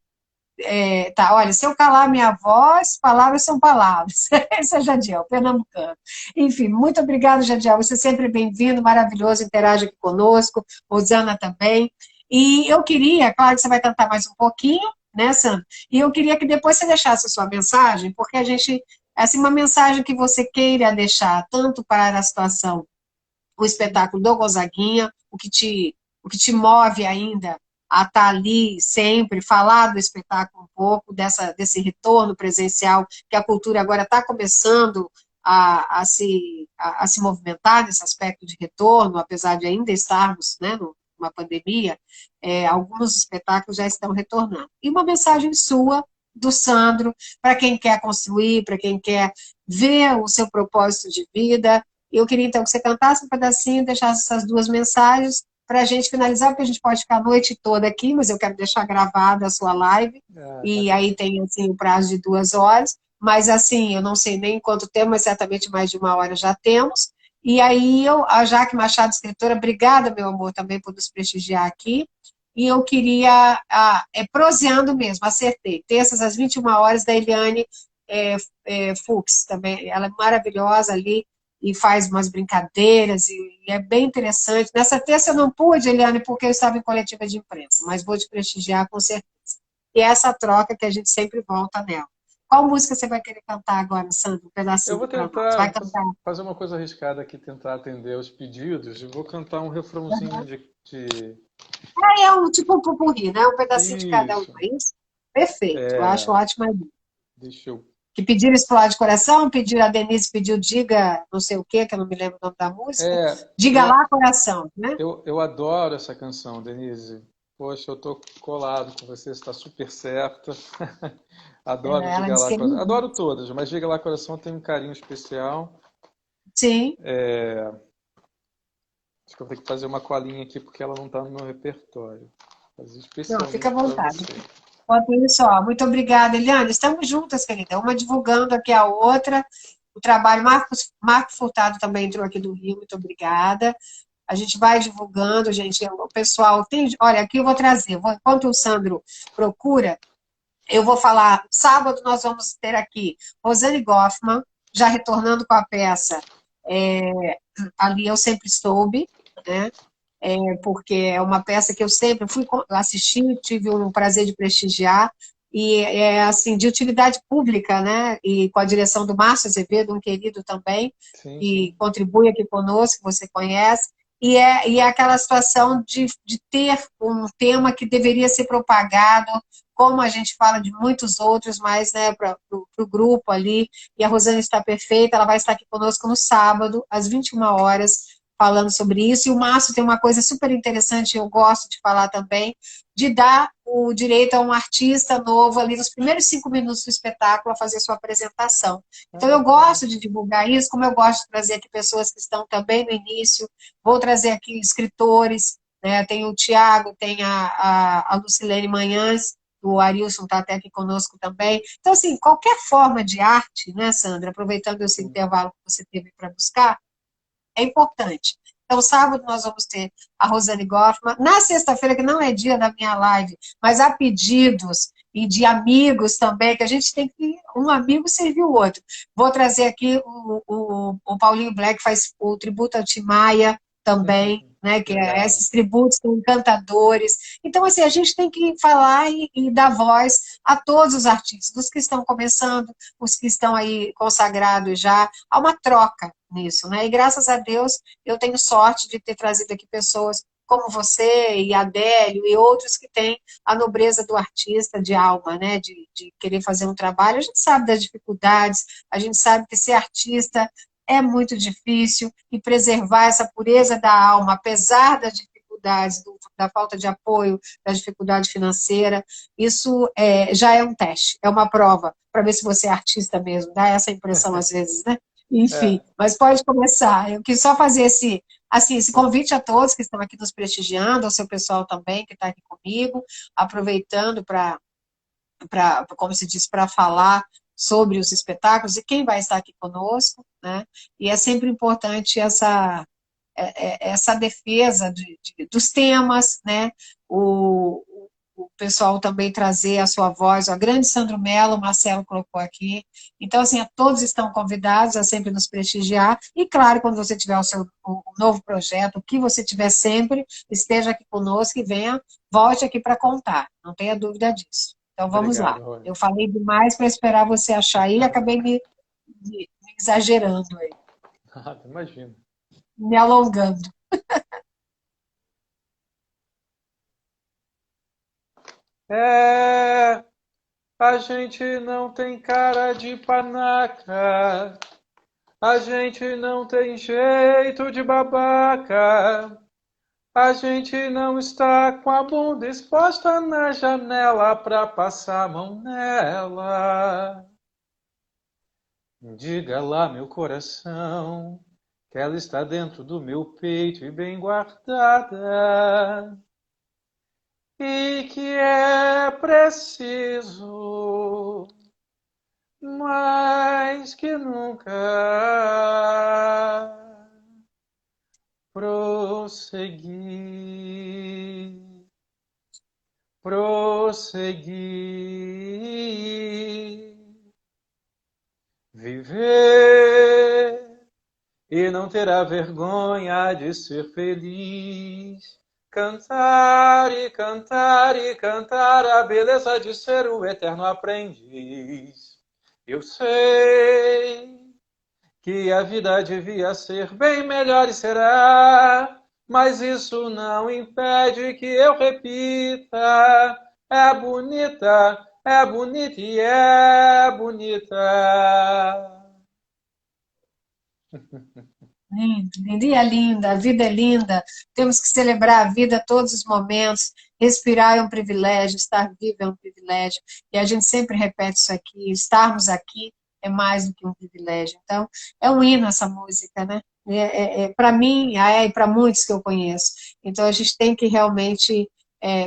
tá. Olha, se eu calar minha voz, palavras são palavras. Esse é Jadiel, pernambucano. Enfim, muito obrigada, Jadiel. Você é sempre bem-vindo, maravilhoso, interage aqui conosco, Rosana também. E eu queria, claro que você vai cantar mais um pouquinho, né, Sandra? E eu queria que depois você deixasse a sua mensagem, porque a gente, assim, uma mensagem que você queira deixar, tanto para a situação, o espetáculo do Gonzaguinha, o que te move ainda a estar ali sempre, falar do espetáculo um pouco, desse retorno presencial, que a cultura agora está começando a se movimentar nesse aspecto de retorno, apesar de ainda estarmos, né, uma pandemia, alguns espetáculos já estão retornando. E uma mensagem sua, do Sandro, para quem quer construir, para quem quer ver o seu propósito de vida. Eu queria, então, que você cantasse um pedacinho, deixasse essas duas mensagens, para a gente finalizar, porque a gente pode ficar a noite toda aqui, mas eu quero deixar gravada a sua live, e aí tem, assim, o prazo de 2 horas, mas, assim, eu não sei nem quanto tempo, mas certamente mais de 1 hora já temos. E aí, a Jaque Machado, escritora, obrigada, meu amor, também por nos prestigiar aqui. E eu queria, proseando mesmo, acertei, terças às 21 horas, da Eliane Fuchs, também, ela é maravilhosa ali, e faz umas brincadeiras, e é bem interessante. Nessa terça eu não pude, Eliane, porque eu estava em coletiva de imprensa, mas vou te prestigiar com certeza. E é essa troca que a gente sempre volta nela. Qual música você vai querer cantar agora, Sandro? Um Eu pedacinho vou para nós. Vai tentar cantar. fazer uma coisa arriscada aqui, tentar atender aos pedidos. Eu vou cantar um refrãozinho de... É um tipo um pupurri, né? Um pedacinho de cada um, Isso. é isso? Perfeito, eu acho ótima ideia. Deixa eu... Que pediram Explode Coração, pediram, a Denise pediu Diga não sei o quê, que eu não me lembro o nome da música. Diga lá, coração, né? Eu adoro essa canção, Denise. Poxa, eu tô colado com você, está super certa. Adoro Ela Diga disse Lá que é Coração. lindo. Adoro todas, mas Diga Lá Coração tem um carinho especial. Sim. Acho que eu vou ter que fazer uma colinha aqui porque ela não está no meu repertório. Fazer Não, fica à especialmente para vontade. você. Pode ir só. Muito obrigada, Eliane. Estamos juntas, querida. Uma divulgando aqui a outra. O trabalho, Marco Furtado também entrou aqui do Rio, muito obrigada. A gente vai divulgando, gente. O pessoal tem. Olha, aqui eu vou trazer. Enquanto o Sandro procura, eu vou falar. Sábado nós vamos ter aqui Rosane Goffman, já retornando com a peça Ali Eu Sempre Soube, né? Porque é uma peça que eu sempre fui assistir, tive um prazer de prestigiar, e é assim, de utilidade pública, né? E com a direção do Márcio Azevedo, um querido também, Sim, que sim. contribui aqui conosco, que você conhece, e é aquela situação de ter um tema que deveria ser propagado, como a gente fala de muitos outros, mas né, para o grupo ali, e a Rosana está perfeita, ela vai estar aqui conosco no sábado, às 21 horas, falando sobre isso, e o Márcio tem uma coisa super interessante, eu gosto de falar também, de dar o direito a um artista novo ali nos primeiros 5 minutos do espetáculo a fazer sua apresentação. Então eu gosto de divulgar isso, como eu gosto de trazer aqui pessoas que estão também no início, vou trazer aqui escritores, né? Tem o Tiago, tem a Lucilene Manhãs, o Arilson está até aqui conosco também. Então, assim, qualquer forma de arte, né, Sandra, aproveitando esse intervalo que você teve para buscar, é importante. Então, sábado nós vamos ter a Rosane Goffman. Na sexta-feira, que não é dia da minha live, mas há pedidos e de amigos também, que a gente tem que... Um amigo serviu o outro. Vou trazer aqui o Paulinho Black, que faz o tributo ao Tim Maia também, né, que esses tributos são encantadores. Então, assim, a gente tem que falar e dar voz a todos os artistas, os que estão começando, os que estão aí consagrados já. Há uma troca nisso, né? E graças a Deus eu tenho sorte de ter trazido aqui pessoas como você e Adélio e outros que têm a nobreza do artista de alma, né? De querer fazer um trabalho. A gente sabe das dificuldades, a gente sabe que ser artista é muito difícil e preservar essa pureza da alma, apesar das dificuldades, da falta de apoio, da dificuldade financeira, isso já é um teste, é uma prova, para ver se você é artista mesmo, dá essa impressão às vezes, né? Enfim, mas pode começar. Eu quis só fazer esse convite a todos que estão aqui nos prestigiando, ao seu pessoal também que está aqui comigo, aproveitando como se diz, para falar sobre os espetáculos e quem vai estar aqui conosco, né? E é sempre importante essa defesa dos temas, né? O pessoal também trazer a sua voz, a grande Sandro Mello, o Marcelo colocou aqui. Então, assim, todos estão convidados a sempre nos prestigiar. E, claro, quando você tiver o novo projeto, o que você tiver sempre, esteja aqui conosco e venha, volte aqui para contar. Não tenha dúvida disso. Então, vamos lá. Obrigado, Rony. Eu falei demais para esperar você achar aí e acabei me exagerando aí. Imagina. Me alongando. A gente não tem cara de panaca, a gente não tem jeito de babaca, A gente não está com a bunda exposta na janela pra passar a mão nela. Diga lá, meu coração, que ela está dentro do meu peito e bem guardada. E que é preciso mais que nunca prosseguir, prosseguir, viver e não terá vergonha de ser feliz. Cantar e cantar e cantar a beleza de ser o eterno aprendiz. Eu sei que a vida devia ser bem melhor e será, mas isso não impede que eu repita. É bonita e é bonita. Lindo, lindo. E é linda, a vida é linda. Temos que celebrar a vida a todos os momentos. Respirar é um privilégio, estar vivo é um privilégio. E a gente sempre repete isso aqui: estarmos aqui é mais do que um privilégio. Então, é um hino essa música, né? Para mim, e para muitos que eu conheço. Então, a gente tem que realmente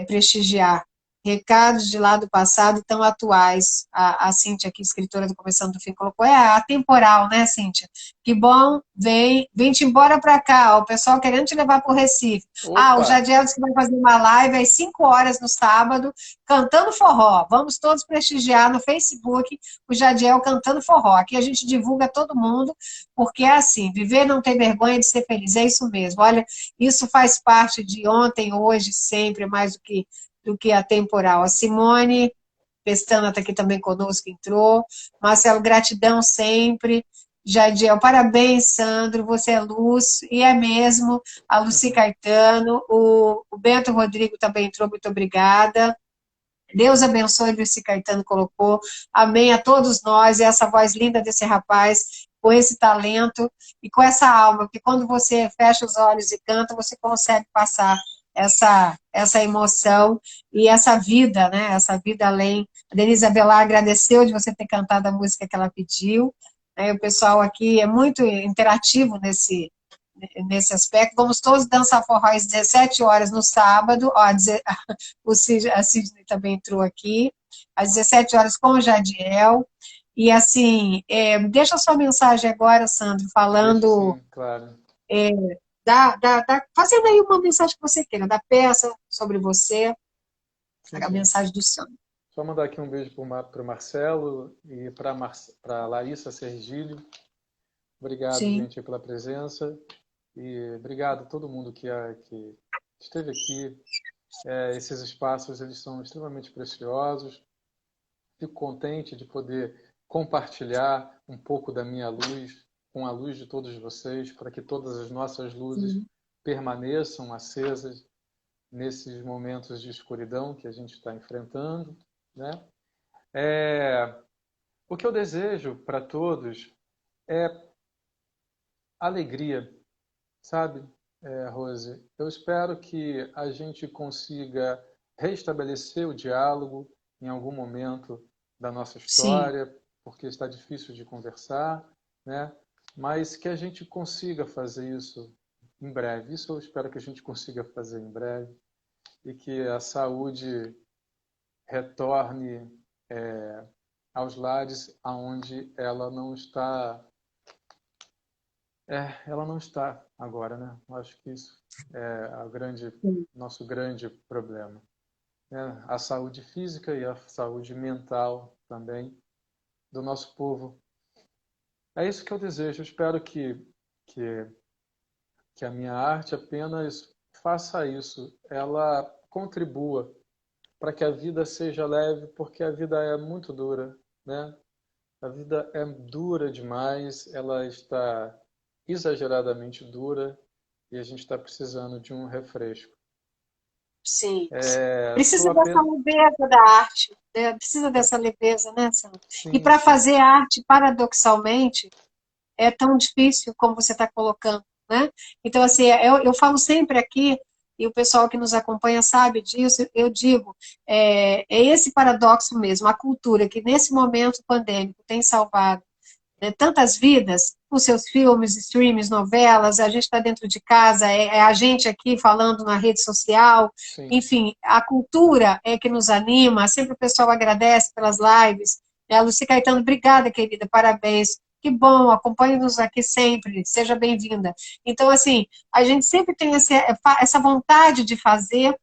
prestigiar. Recados de lá do passado tão atuais. A Cíntia, aqui, escritora do Começando do Fim, colocou, atemporal, né, Cíntia? Que bom, vem-te embora para cá, ó, o pessoal querendo te levar para o Recife. O Opa! Jadiel disse que vai fazer uma live às 5 horas no sábado, cantando forró. Vamos todos prestigiar no Facebook o Jadiel cantando forró. Aqui a gente divulga todo mundo, porque é assim, viver não tem vergonha de ser feliz, é isso mesmo. Olha, isso faz parte de ontem, hoje, sempre, mais do que atemporal. A Simone Pestana está aqui também conosco, entrou. Marcelo, gratidão sempre. Jadiel, parabéns, Sandro, você é luz, e é mesmo, a Luci Caetano, o Bento Rodrigo também entrou, muito obrigada. Deus abençoe, Luci Caetano colocou, amém a todos nós, e essa voz linda desse rapaz, com esse talento e com essa alma, porque quando você fecha os olhos e canta, você consegue passar essa emoção e essa vida, né? Essa vida além. A Denise Avelar agradeceu de você ter cantado a música que ela pediu. Né? O pessoal aqui é muito interativo nesse aspecto. Vamos todos dançar forró às 17 horas no sábado. Ó, a Sidney também entrou aqui. Às 17 horas com o Jadiel. E assim, deixa a sua mensagem agora, Sandro, Deixa falando, sim, claro. fazendo aí uma mensagem que você queira, da peça sobre você, Sim, a sim. mensagem do Sandro. Só mandar aqui um beijo para o Marcelo e para Larissa Sergílio. Obrigado, Sim, gente, pela presença. E obrigado a todo mundo que esteve aqui. Esses espaços eles são extremamente preciosos. Fico contente de poder compartilhar um pouco da minha luz com a luz de todos vocês, para que todas as nossas luzes permaneçam acesas nesses momentos de escuridão que a gente está enfrentando, né? O que eu desejo para todos é alegria, sabe, Rose? Eu espero que a gente consiga restabelecer o diálogo em algum momento da nossa sim, história, porque está difícil de conversar, né? Mas que a gente consiga fazer isso em breve. Isso eu espero que a gente consiga fazer em breve e que a saúde retorne aos lares aonde ela não está. Ela não está agora, né? Eu acho que isso é nosso grande problema, né? A saúde física e a saúde mental também do nosso povo. É isso que eu desejo. Eu espero que, que a minha arte apenas faça isso. Ela contribua para que a vida seja leve, porque a vida é muito dura, né? A vida é dura demais, ela está exageradamente dura e a gente está precisando de um refresco. sim. Sou Precisa dessa apenas... leveza da arte, né? Precisa dessa leveza, né, Sandro? E Sim, para sim. fazer arte, paradoxalmente, é tão difícil como você está colocando, né? Então, assim, eu falo sempre aqui e o pessoal que nos acompanha sabe disso, eu digo, é esse paradoxo mesmo, a cultura que nesse momento pandêmico tem salvado, né, tantas vidas, com seus filmes, streams, novelas, a gente está dentro de casa, é a gente aqui falando na rede social, Sim. enfim, a cultura é que nos anima, sempre o pessoal agradece pelas lives, né? A Lucy Caetano, obrigada, querida, parabéns, que bom, acompanhe-nos aqui sempre, seja bem-vinda. Então, assim, a gente sempre tem essa vontade de fazer,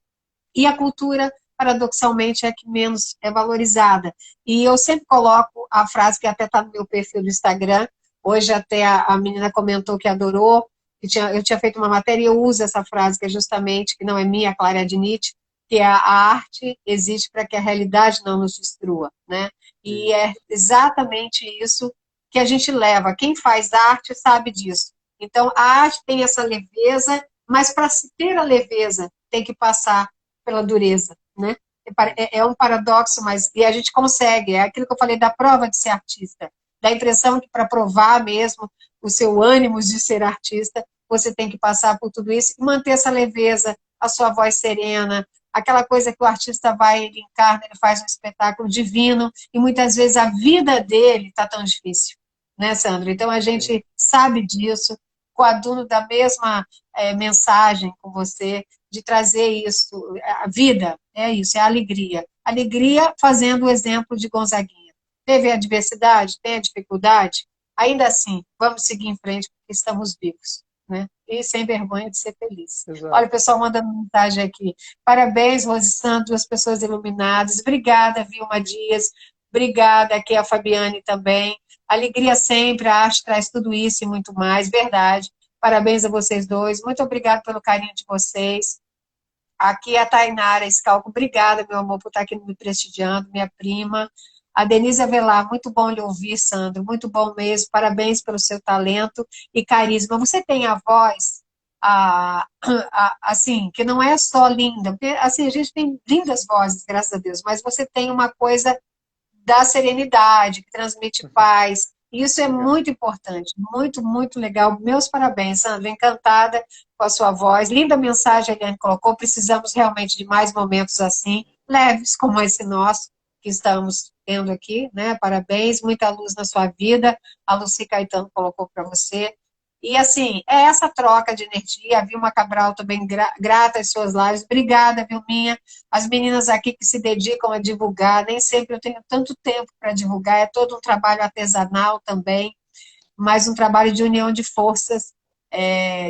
e a cultura, paradoxalmente, é a que menos é valorizada. E eu sempre coloco a frase que até está no meu perfil do Instagram, hoje até a menina comentou que adorou, que eu tinha feito uma matéria e eu uso essa frase, que é justamente, que não é minha, a Clara de Nietzsche, que é a arte existe para que a realidade não nos destrua, né? E é exatamente isso que a gente leva. Quem faz arte sabe disso. Então, a arte tem essa leveza, mas para se ter a leveza, tem que passar pela dureza, né? É um paradoxo, mas e a gente consegue, é aquilo que eu falei da prova de ser artista, da impressão que para provar mesmo o seu ânimo de ser artista, você tem que passar por tudo isso e manter essa leveza, a sua voz serena, aquela coisa que o artista vai, ele encarna, ele faz um espetáculo divino, e muitas vezes a vida dele está tão difícil, né, Sandro? Então a Sim. gente sabe disso, coaduno da mesma mensagem com você, de trazer isso, a vida, é isso, é a alegria. Alegria fazendo o exemplo de Gonzaguinha. Teve a adversidade, tem a dificuldade, ainda assim, vamos seguir em frente, porque estamos vivos, né? E sem vergonha de ser feliz. Olha, o Exato. pessoal mandando mensagem aqui. Parabéns, Rose Santos, duas pessoas iluminadas. Obrigada, Vilma Dias. Obrigada, aqui a Fabiane também. Alegria sempre, a arte traz tudo isso e muito mais, verdade. Parabéns a vocês dois. Muito obrigada pelo carinho de vocês. Aqui é a Tainara Scalco. Obrigada, meu amor, por estar aqui me prestigiando, minha prima. A Denise Avelar, muito bom lhe ouvir, Sandro, muito bom mesmo. Parabéns pelo seu talento e carisma. Você tem a voz, assim, que não é só linda, porque assim, a gente tem lindas vozes, graças a Deus, mas você tem uma coisa da serenidade, que transmite paz. Isso é Obrigado. muito importante, muito, muito legal. Meus parabéns, Sandra, encantada com a sua voz. Linda mensagem a Eliane colocou, precisamos realmente de mais momentos assim, leves como esse nosso, que estamos tendo aqui, né? Parabéns, muita luz na sua vida. A Lucy Caetano colocou para você. E, assim, é essa troca de energia. A Vilma Cabral também grata às suas lives. Obrigada, Vilminha. As meninas aqui que se dedicam a divulgar, nem sempre eu tenho tanto tempo para divulgar, é todo um trabalho artesanal também, mas um trabalho de união de forças,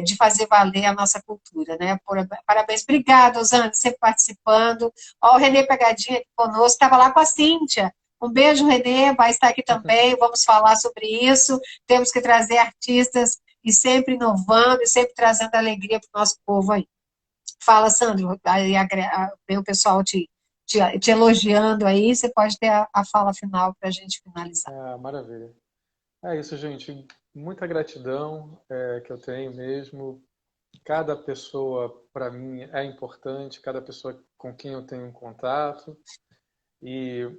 de fazer valer a nossa cultura, né? Parabéns, obrigada, Osane, sempre participando. Ó, o Renê Pegadinha aqui conosco, estava lá com a Cíntia. Um beijo, Renê, vai estar aqui também, vamos falar sobre isso. Temos que trazer artistas e sempre inovando e sempre trazendo alegria para o nosso povo aí. Fala, Sandro, aí vem o pessoal te elogiando aí, você pode ter a fala final para a gente finalizar. Ah, maravilha. É isso, gente. Muita gratidão que eu tenho mesmo. Cada pessoa, para mim, é importante, cada pessoa com quem eu tenho um contato. E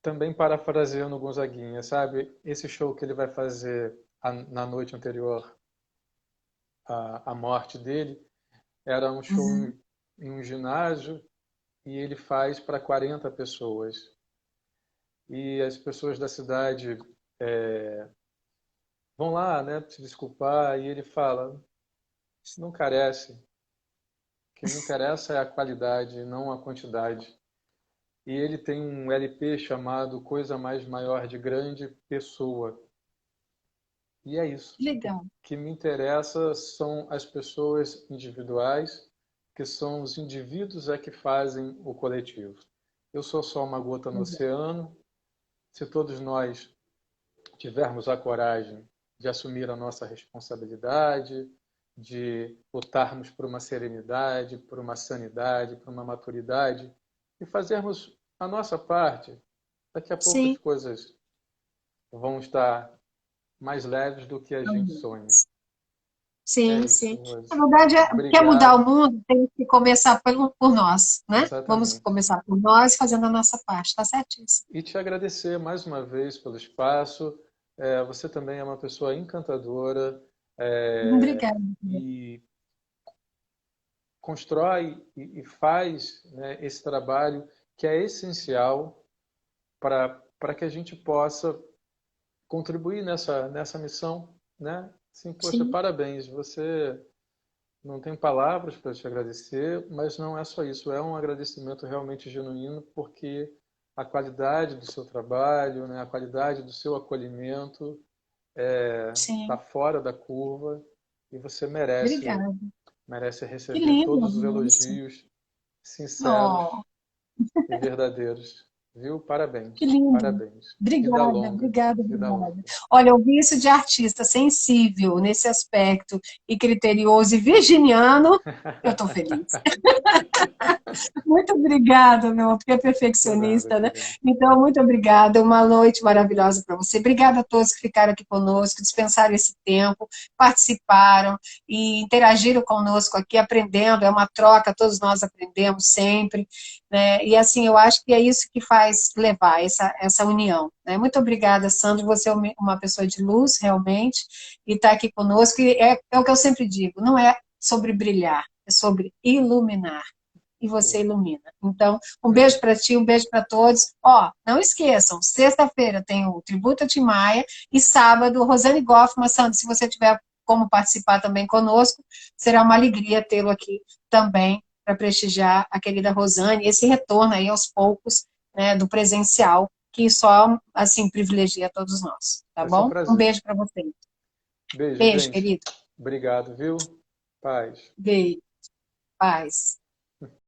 também parafraseando o Gonzaguinha, sabe? Esse show que ele vai fazer na noite anterior à morte dele era um show Uhum. em um ginásio e ele faz para 40 pessoas. E as pessoas da cidade vão lá, né, se desculpar, e ele fala: isso não carece. O que me interessa é a qualidade, não a quantidade. E ele tem um LP chamado Coisa Mais Maior de Grande Pessoa. E é isso. O Legal. que me interessa são as pessoas individuais, que são os indivíduos que fazem o coletivo. Eu sou só uma gota no oceano. Se todos nós tivermos a coragem de assumir a nossa responsabilidade, de lutarmos por uma serenidade, por uma sanidade, por uma maturidade e fazermos a nossa parte, daqui a pouco as Sim. coisas vão estar mais leves do que a gente sonha. É Sim, isso, sim. Rose. Na verdade, quer mudar o Obrigado. mundo, tem que começar por nós, né? Vamos Exatamente. começar por nós, fazendo a nossa parte, tá certíssimo. E te agradecer mais uma vez pelo espaço. Você também é uma pessoa encantadora Obrigada. e constrói e faz, né, esse trabalho que é essencial para que a gente possa contribuir nessa missão, né? Sim, poxa, Sim. parabéns, você não tem palavras para te agradecer, mas não é só isso, é um agradecimento realmente genuíno, porque a qualidade do seu trabalho, né, a qualidade do seu acolhimento está Sim. fora da curva e você Obrigada. merece Que receber lindo todos os ouvir isso. elogios sinceros Oh, e verdadeiros. Viu? que Parabéns, lindo. parabéns. Vida Obrigada, longa, obrigada, vida obrigada. longa. Olha, eu vi isso de artista sensível nesse aspecto e criterioso e virginiano, eu estou feliz. Muito obrigada, meu, porque é De nada, perfeccionista, né? querido. Então, muito obrigada, uma noite maravilhosa para você. Obrigada a todos que ficaram aqui conosco, dispensaram esse tempo, participaram e interagiram conosco aqui, aprendendo, é uma troca, todos nós aprendemos sempre, né? E assim, eu acho que é isso que faz levar essa união, né? Muito obrigada, Sandro, você é uma pessoa de luz, realmente, e está aqui conosco, e é o que eu sempre digo, não é sobre brilhar, é sobre iluminar e você ilumina. Então, um beijo para ti, um beijo para todos. Ó, não esqueçam, sexta-feira tem o Tributo a Tim Maia e sábado, Rosane Goffman. Sandro, se você tiver como participar também conosco, será uma alegria tê-lo aqui também para prestigiar a querida Rosane, esse retorno aí aos poucos, né, do presencial, que só, assim, privilegia todos nós, tá Vai ser um bom? Um prazer. beijo para vocês. Beijo, Beijo, gente. querido. Obrigado, viu? Paz. Beijo. Paz.